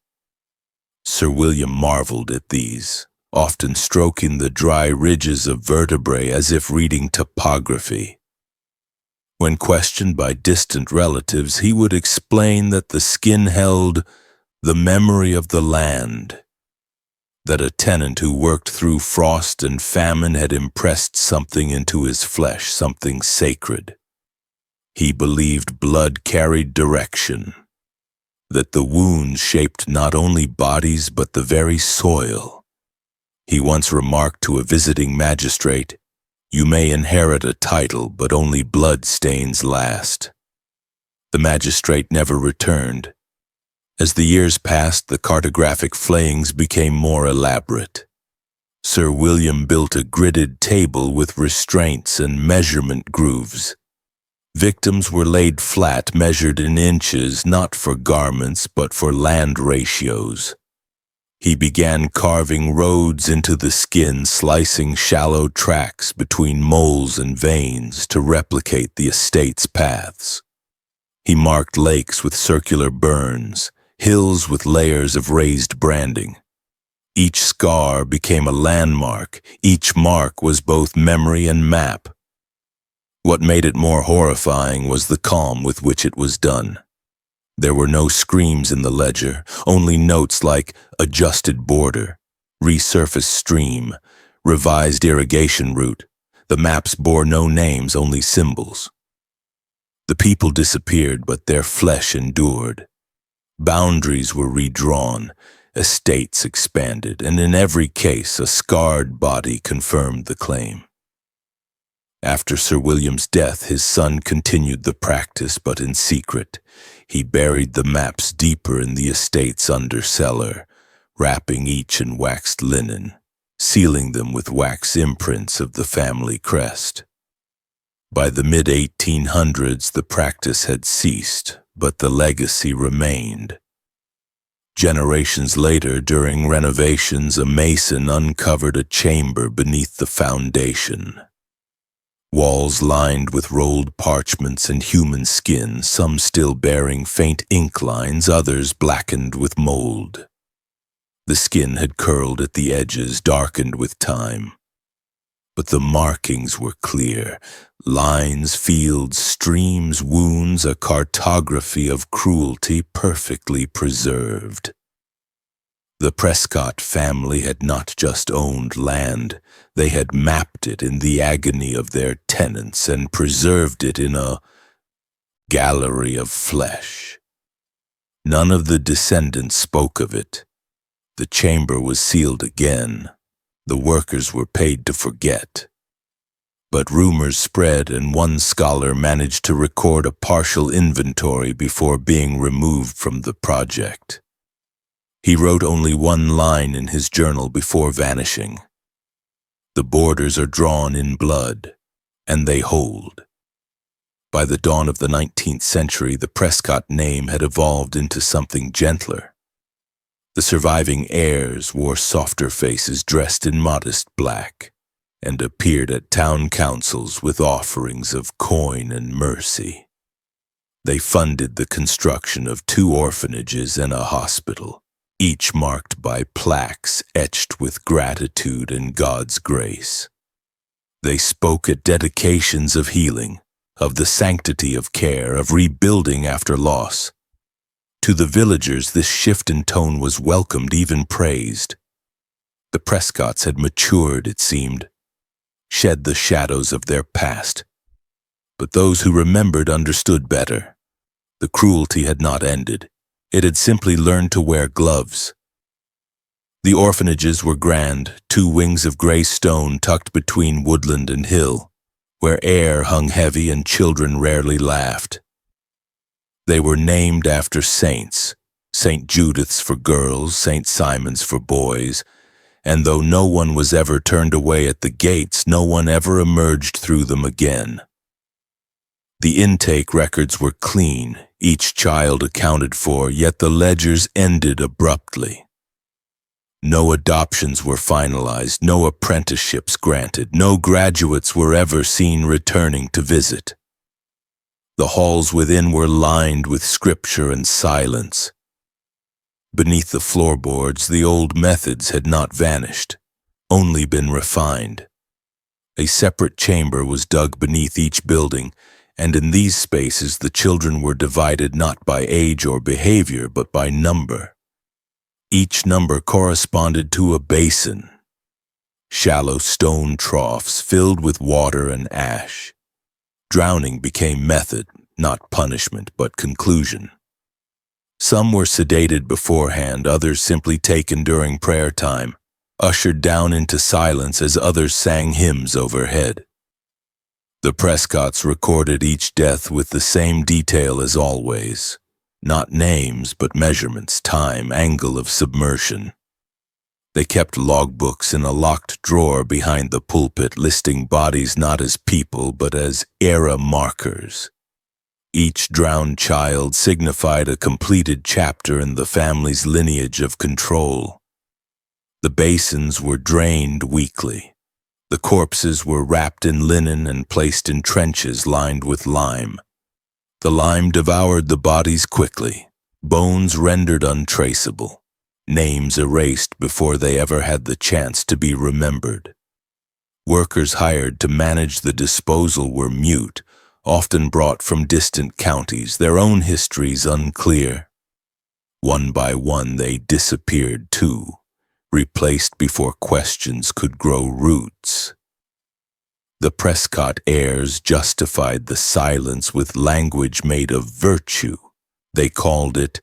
Sir William marveled at these, often stroking the dry ridges of vertebrae as if reading topography. When questioned by distant relatives, he would explain that the skin held the memory of the land, that a tenant who worked through frost and famine had impressed something into his flesh, something sacred. He believed blood carried direction, that the wounds shaped not only bodies but the very soil. He once remarked to a visiting magistrate, "You may inherit a title, but only blood stains last." The magistrate never returned. As the years passed, the cartographic flayings became more elaborate. Sir William built a gridded table with restraints and measurement grooves. Victims were laid flat, measured in inches, not for garments, but for land ratios. He began carving roads into the skin, slicing shallow tracks between moles and veins to replicate the estate's paths. He marked lakes with circular burns, hills with layers of raised branding. Each scar became a landmark. Each mark was both memory and map. What made it more horrifying was the calm with which it was done. There were no screams in the ledger, only notes like adjusted border, resurfaced stream, revised irrigation route. The maps bore no names, only symbols. The people disappeared, but their flesh endured. Boundaries were redrawn, estates expanded, and in every case a scarred body confirmed the claim. After Sir William's death, his son continued the practice, but in secret. He buried the maps deeper in the estate's undercellar, wrapping each in waxed linen, sealing them with wax imprints of the family crest. By the mid-1800s, the practice had ceased, but the legacy remained. Generations later, during renovations, a mason uncovered a chamber beneath the foundation. Walls lined with rolled parchments and human skin, some still bearing faint ink lines, others blackened with mold. The skin had curled at the edges, darkened with time. But the markings were clear. Lines, fields, streams, wounds, a cartography of cruelty perfectly preserved. The Prescott family had not just owned land, they had mapped it in the agony of their tenants and preserved it in a gallery of flesh. None of the descendants spoke of it. The chamber was sealed again. The workers were paid to forget. But rumors spread, and one scholar managed to record a partial inventory before being removed from the project. He wrote only one line in his journal before vanishing. The borders are drawn in blood, and they hold. By the dawn of the 19th century, the Prescott name had evolved into something gentler. The surviving heirs wore softer faces dressed in modest black, and appeared at town councils with offerings of coin and mercy. They funded the construction of 2 orphanages and a hospital, each marked by plaques etched with gratitude and God's grace. They spoke at dedications of healing, of the sanctity of care, of rebuilding after loss. To the villagers, this shift in tone was welcomed, even praised. The Prescotts had matured, it seemed, shed the shadows of their past. But those who remembered understood better. The cruelty had not ended. It had simply learned to wear gloves. The orphanages were grand, 2 wings of gray stone tucked between woodland and hill, where air hung heavy and children rarely laughed. They were named after saints, St. Judith's for girls, St. Simon's for boys, and though no one was ever turned away at the gates, no one ever emerged through them again. The intake records were clean, each child accounted for, yet the ledgers ended abruptly. No adoptions were finalized, no apprenticeships granted, no graduates were ever seen returning to visit. The halls within were lined with scripture and silence. Beneath the floorboards, the old methods had not vanished, only been refined. A separate chamber was dug beneath each building, and in these spaces the children were divided not by age or behavior, but by number. Each number corresponded to a basin, shallow stone troughs filled with water and ash. Drowning became method, not punishment, but conclusion. Some were sedated beforehand, others simply taken during prayer time, ushered down into silence as others sang hymns overhead. The Prescotts recorded each death with the same detail as always. Not names, but measurements, time, angle of submersion. They kept logbooks in a locked drawer behind the pulpit, listing bodies not as people, but as era markers. Each drowned child signified a completed chapter in the family's lineage of control. The basins were drained weekly. The corpses were wrapped in linen and placed in trenches lined with lime. The lime devoured the bodies quickly, bones rendered untraceable, names erased before they ever had the chance to be remembered. Workers hired to manage the disposal were mute, often brought from distant counties, their own histories unclear. One by one they disappeared too, replaced before questions could grow roots. The Prescott heirs justified the silence with language made of virtue. They called it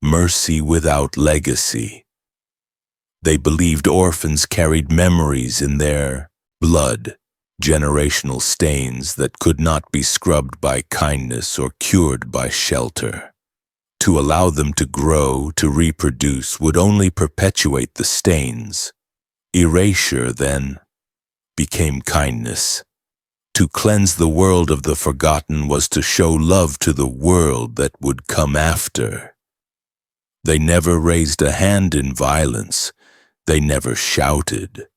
mercy without legacy. They believed orphans carried memories in their blood, generational stains that could not be scrubbed by kindness or cured by shelter. To allow them to grow, to reproduce, would only perpetuate the stains. Erasure, then, became kindness. To cleanse the world of the forgotten was to show love to the world that would come after. They never raised a hand in violence. They never shouted.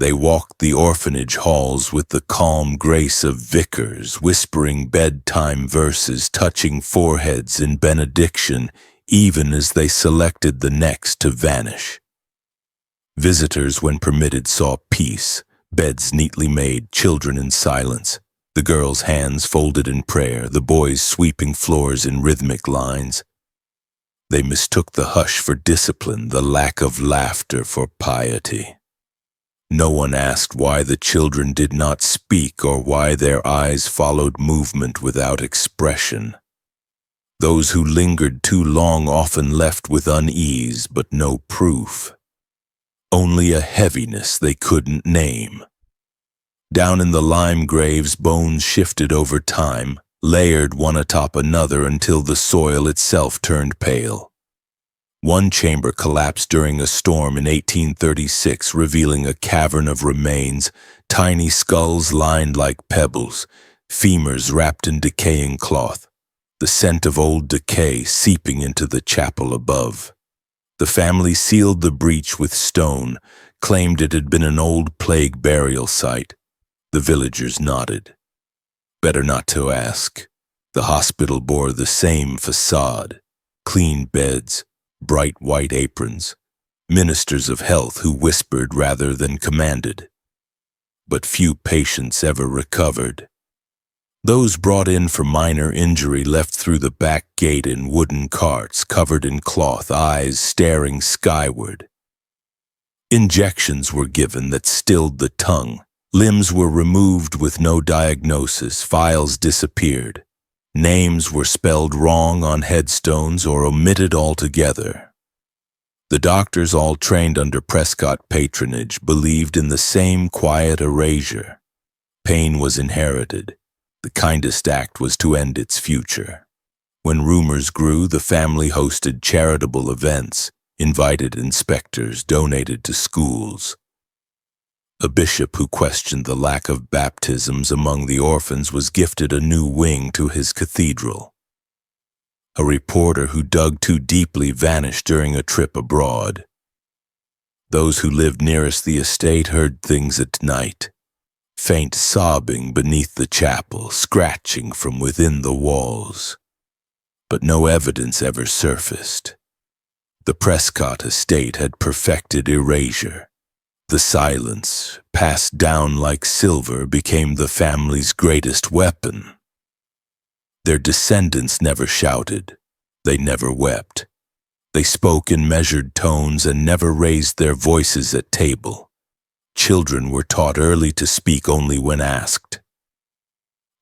They walked the orphanage halls with the calm grace of vicars, whispering bedtime verses, touching foreheads in benediction, even as they selected the next to vanish. Visitors, when permitted, saw peace, beds neatly made, children in silence, the girls' hands folded in prayer, the boys sweeping floors in rhythmic lines. They mistook the hush for discipline, the lack of laughter for piety. No one asked why the children did not speak or why their eyes followed movement without expression. Those who lingered too long often left with unease but no proof. Only a heaviness they couldn't name. Down in the lime graves, bones shifted over time, layered one atop another until the soil itself turned pale. One chamber collapsed during a storm in 1836, revealing a cavern of remains, tiny skulls lined like pebbles, femurs wrapped in decaying cloth, the scent of old decay seeping into the chapel above. The family sealed the breach with stone, claimed it had been an old plague burial site. The villagers nodded. Better not to ask. The hospital bore the same facade, clean beds, bright white aprons, ministers of health who whispered rather than commanded. But few patients ever recovered. Those brought in for minor injury left through the back gate in wooden carts covered in cloth, eyes staring skyward. Injections were given that stilled the tongue. Limbs were removed with no diagnosis, files disappeared. Names were spelled wrong on headstones or omitted altogether. The doctors, all trained under Prescott patronage, believed in the same quiet erasure. Pain was inherited. The kindest act was to end its future. When rumors grew, the family hosted charitable events, invited inspectors, donated to schools. A bishop who questioned the lack of baptisms among the orphans was gifted a new wing to his cathedral. A reporter who dug too deeply vanished during a trip abroad. Those who lived nearest the estate heard things at night, faint sobbing beneath the chapel, scratching from within the walls. But no evidence ever surfaced. The Prescott estate had perfected erasure. The silence, passed down like silver, became the family's greatest weapon. Their descendants never shouted. They never wept. They spoke in measured tones and never raised their voices at table. Children were taught early to speak only when asked.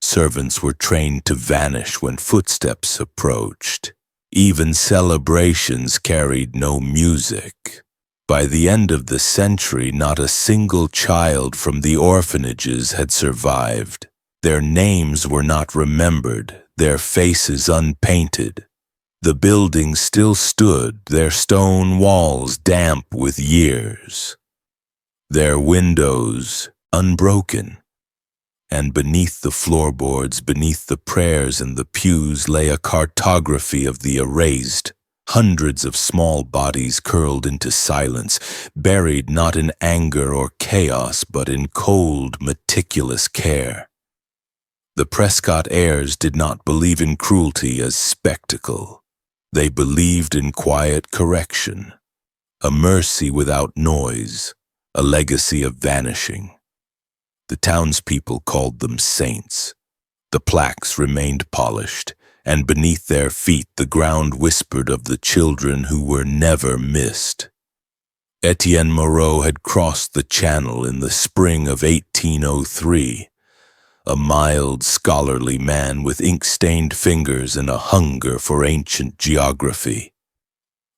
Servants were trained to vanish when footsteps approached. Even celebrations carried no music. By the end of the century, not a single child from the orphanages had survived. Their names were not remembered, their faces unpainted. The buildings still stood, their stone walls damp with years. Their windows unbroken. and beneath the floorboards, beneath the prayers in the pews, lay a cartography of the erased, hundreds of small bodies curled into silence, buried not in anger or chaos, but in cold, meticulous care. The Prescott heirs did not believe in cruelty as spectacle. They believed in quiet correction, a mercy without noise, a legacy of vanishing. The townspeople called them saints. The plaques remained polished, and beneath their feet the ground whispered of the children who were never missed. Etienne Moreau had crossed the Channel in the spring of 1803, a mild, scholarly man with ink-stained fingers and a hunger for ancient geography.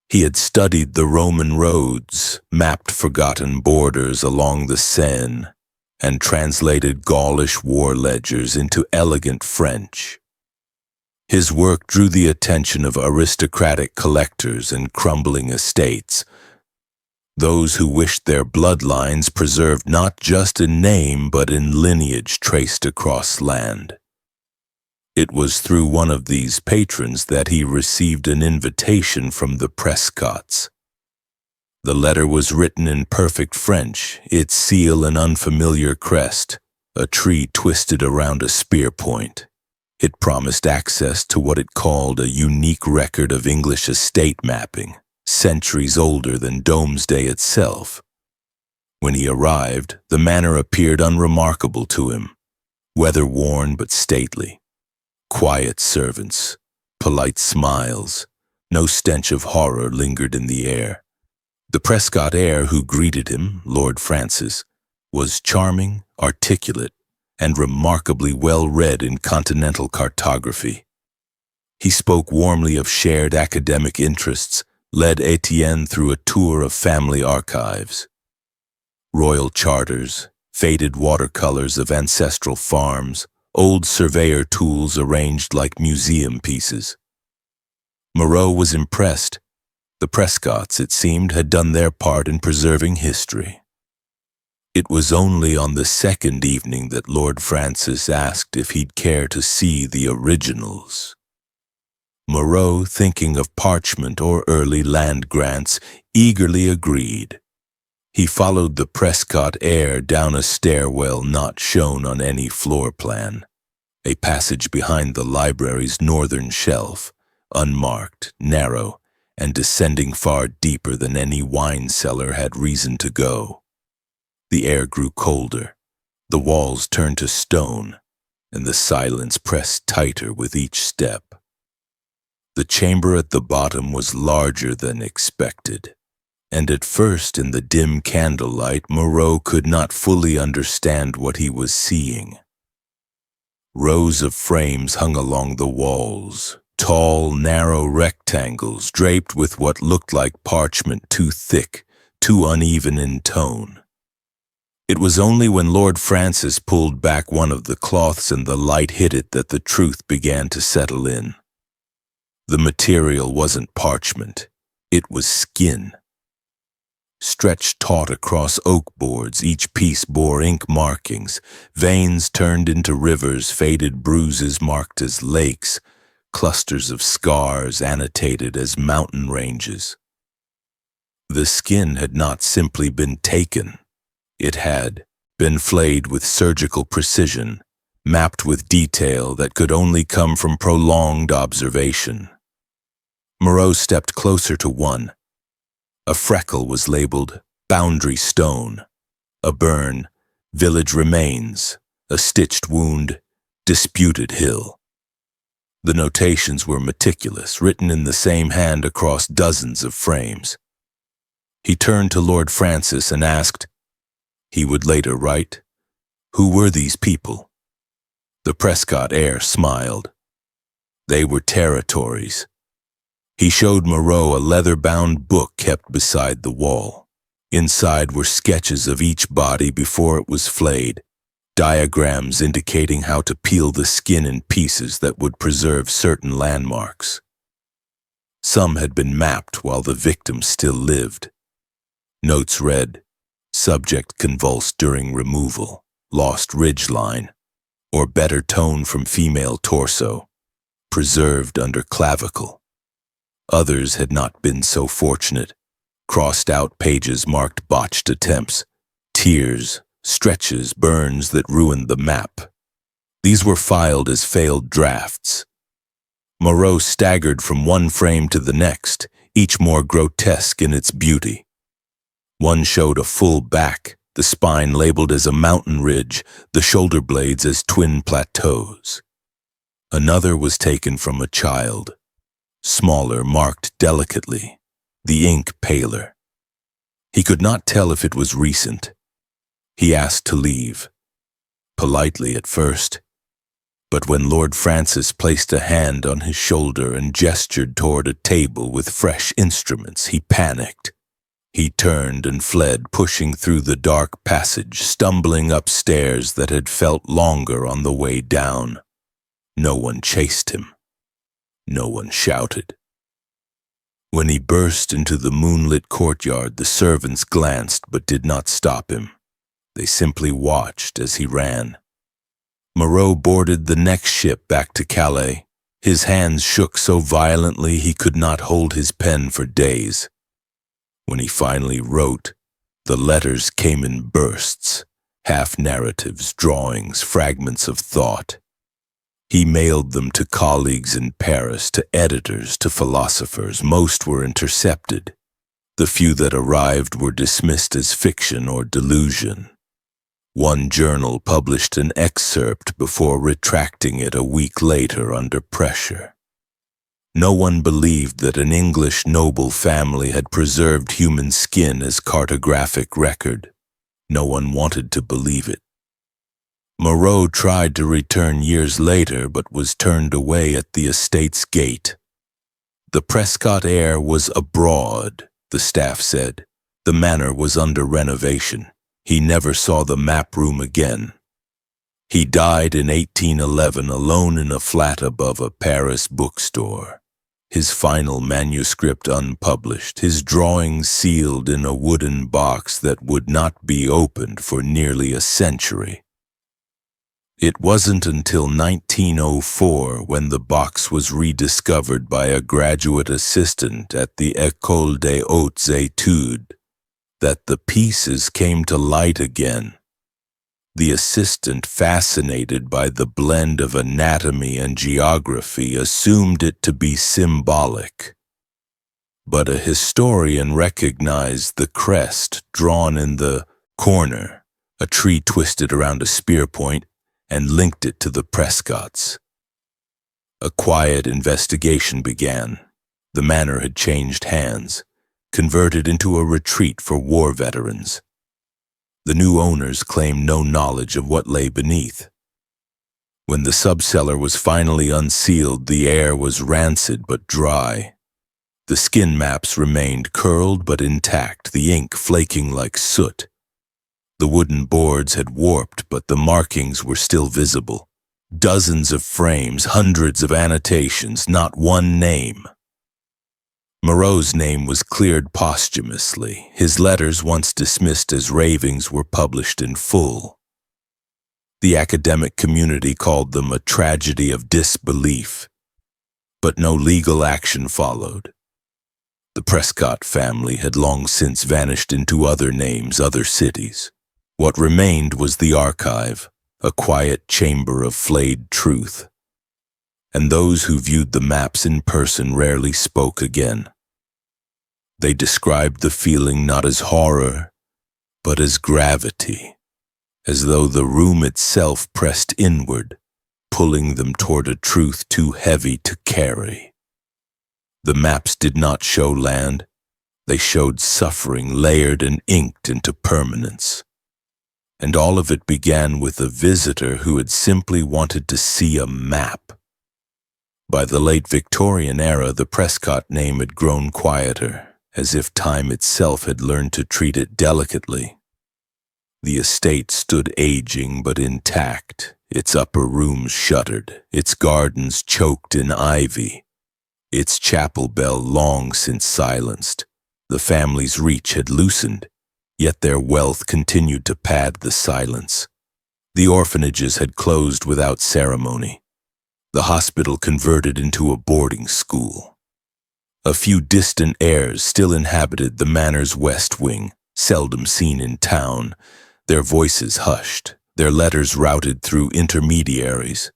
He had studied the Roman roads, mapped forgotten borders along the Seine, and translated Gaulish war ledgers into elegant French. His work drew the attention of aristocratic collectors and crumbling estates, those who wished their bloodlines preserved not just in name but in lineage traced across land. It was through one of these patrons that he received an invitation from the Prescotts. The letter was written in perfect French, its seal an unfamiliar crest, a tree twisted around a spear point. It promised access to what it called a unique record of English estate mapping, centuries older than Domesday itself. When he arrived, the manor appeared unremarkable to him, weather-worn but stately. Quiet servants, polite smiles, no stench of horror lingered in the air. The Prescott heir who greeted him, Lord Francis, was charming, articulate, and remarkably well-read in continental cartography. He spoke warmly of shared academic interests, led Etienne through a tour of family archives. Royal charters, faded watercolors of ancestral farms, old surveyor tools arranged like museum pieces. Moreau was impressed. The Prescotts, it seemed, had done their part in preserving history. It was only on the second evening that Lord Francis asked if he'd care to see the originals. Moreau, thinking of parchment or early land grants, eagerly agreed. He followed the Prescott heir down a stairwell not shown on any floor plan, a passage behind the library's northern shelf, unmarked, narrow, and descending far deeper than any wine cellar had reason to go. The air grew colder, the walls turned to stone, and the silence pressed tighter with each step. The chamber at the bottom was larger than expected, and at first in the dim candlelight Moreau could not fully understand what he was seeing. Rows of frames hung along the walls, tall, narrow rectangles draped with what looked like parchment too thick, too uneven in tone. It was only when Lord Francis pulled back one of the cloths and the light hit it that the truth began to settle in. The material wasn't parchment, it was skin. Stretched taut across oak boards, each piece bore ink markings, veins turned into rivers, faded bruises marked as lakes, clusters of scars annotated as mountain ranges. The skin had not simply been taken. It had been flayed with surgical precision, mapped with detail that could only come from prolonged observation. Moreau stepped closer to one. A freckle was labeled boundary stone, a burn, village remains, a stitched wound, disputed hill. The notations were meticulous, written in the same hand across dozens of frames. He turned to Lord Francis and asked, he would later write, who were these people? The Prescott heir smiled. They were territories. He showed Moreau a leather-bound book kept beside the wall. Inside were sketches of each body before it was flayed, diagrams indicating how to peel the skin in pieces that would preserve certain landmarks. Some had been mapped while the victim still lived. Notes read, subject convulsed during removal, lost ridgeline, or better tone from female torso, preserved under clavicle. Others had not been so fortunate. Crossed-out pages marked botched attempts, tears, stretches, burns that ruined the map. These were filed as failed drafts. Moreau staggered from one frame to the next, each more grotesque in its beauty. One showed a full back, the spine labeled as a mountain ridge, the shoulder blades as twin plateaus. Another was taken from a child, smaller, marked delicately, the ink paler. He could not tell if it was recent. He asked to leave, politely at first, but when Lord Francis placed a hand on his shoulder and gestured toward a table with fresh instruments, he panicked. He turned and fled, pushing through the dark passage, stumbling up stairs that had felt longer on the way down. No one chased him. No one shouted. When he burst into the moonlit courtyard, the servants glanced but did not stop him. They simply watched as he ran. Moreau boarded the next ship back to Calais. His hands shook so violently he could not hold his pen for days. When he finally wrote, the letters came in bursts, half-narratives, drawings, fragments of thought. He mailed them to colleagues in Paris, to editors, to philosophers. Most were intercepted. The few that arrived were dismissed as fiction or delusion. One journal published an excerpt before retracting it a week later under pressure. No one believed that an English noble family had preserved human skin as cartographic record. No one wanted to believe it. Moreau tried to return years later but was turned away at the estate's gate. The Prescott heir was abroad, the staff said. The manor was under renovation. He never saw the map room again. He died in 1811 alone in a flat above a Paris bookstore. His final manuscript unpublished, his drawings sealed in a wooden box that would not be opened for nearly a century. It wasn't until 1904, when the box was rediscovered by a graduate assistant at the École des Hautes Études, that the pieces came to light again. The assistant, fascinated by the blend of anatomy and geography, assumed it to be symbolic. But a historian recognized the crest drawn in the corner, a tree twisted around a spear point, and linked it to the Prescotts. A quiet investigation began. The manor had changed hands, converted into a retreat for war veterans. The new owners claimed no knowledge of what lay beneath. When the subcellar was finally unsealed, the air was rancid but dry. The skin maps remained curled but intact, the ink flaking like soot. The wooden boards had warped, but the markings were still visible. Dozens of frames, hundreds of annotations, not one name. Moreau's name was cleared posthumously. His letters, once dismissed as ravings, were published in full. The academic community called them a tragedy of disbelief, but no legal action followed. The Prescott family had long since vanished into other names, other cities. What remained was the archive, a quiet chamber of flayed truth. And those who viewed the maps in person rarely spoke again. They described the feeling not as horror, but as gravity, as though the room itself pressed inward, pulling them toward a truth too heavy to carry. The maps did not show land. They showed suffering layered and inked into permanence. And all of it began with a visitor who had simply wanted to see a map. By the late Victorian era, the Prescott name had grown quieter, as if time itself had learned to treat it delicately. The estate stood aging but intact, its upper rooms shuttered, its gardens choked in ivy, its chapel bell long since silenced. The family's reach had loosened, yet their wealth continued to pad the silence. The orphanages had closed without ceremony. The hospital converted into a boarding school. A few distant heirs still inhabited the manor's west wing, seldom seen in town, their voices hushed, their letters routed through intermediaries.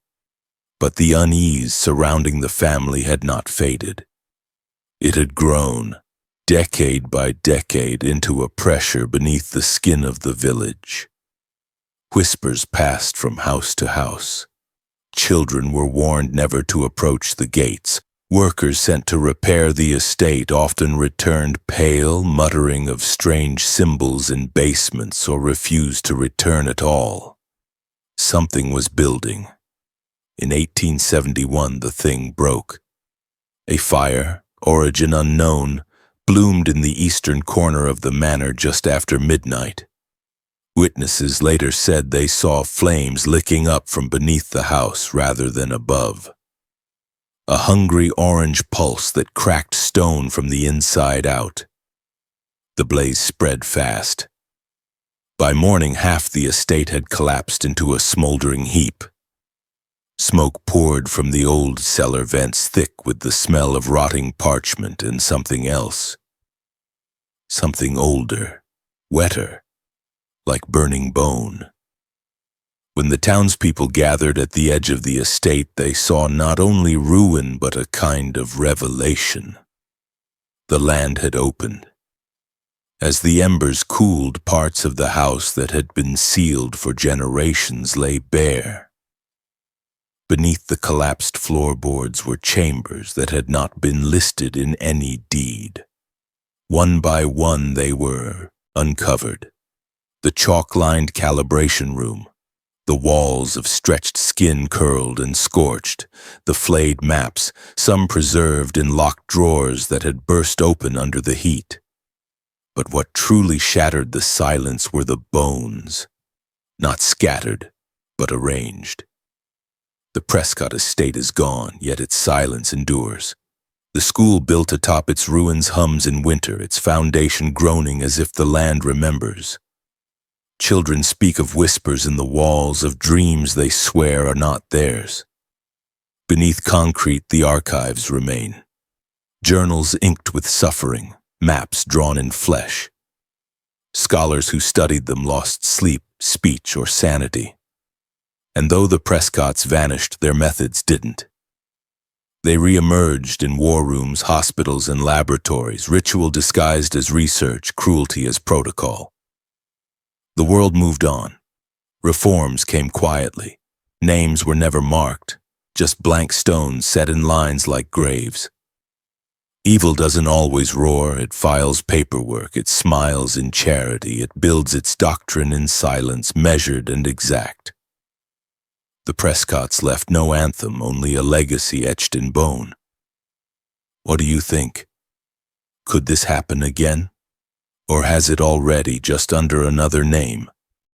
But the unease surrounding the family had not faded. It had grown, decade by decade, into a pressure beneath the skin of the village. Whispers passed from house to house. Children were warned never to approach the gates. Workers sent to repair the estate often returned pale, muttering of strange symbols in basements, or refused to return at all. Something was building. In 1871, the thing broke. A fire, origin unknown, bloomed in the eastern corner of the manor just after midnight. Witnesses later said they saw flames licking up from beneath the house rather than above. A hungry orange pulse that cracked stone from the inside out. The blaze spread fast. By morning, half the estate had collapsed into a smoldering heap. Smoke poured from the old cellar vents, thick with the smell of rotting parchment and something else. Something older, wetter, like burning bone. When the townspeople gathered at the edge of the estate, they saw not only ruin but a kind of revelation. The land had opened. As the embers cooled, parts of the house that had been sealed for generations lay bare. Beneath the collapsed floorboards were chambers that had not been listed in any deed. One by one they were uncovered. The chalk-lined calibration room, the walls of stretched skin curled and scorched, the flayed maps, some preserved in locked drawers that had burst open under the heat. But what truly shattered the silence were the bones, not scattered, but arranged. The Prescott estate is gone, yet its silence endures. The school built atop its ruins hums in winter, its foundation groaning as if the land remembers. Children speak of whispers in the walls, of dreams they swear are not theirs. Beneath concrete, the archives remain. Journals inked with suffering, maps drawn in flesh. Scholars who studied them lost sleep, speech, or sanity. And though the Prescotts vanished, their methods didn't. They re-emerged in war rooms, hospitals, and laboratories, ritual disguised as research, cruelty as protocol. The world moved on. Reforms came quietly. Names were never marked, just blank stones set in lines like graves. Evil doesn't always roar, it files paperwork, it smiles in charity, it builds its doctrine in silence, measured and exact. The Prescotts left no anthem, only a legacy etched in bone. What do you think? Could this happen again? Or has it already, just under another name?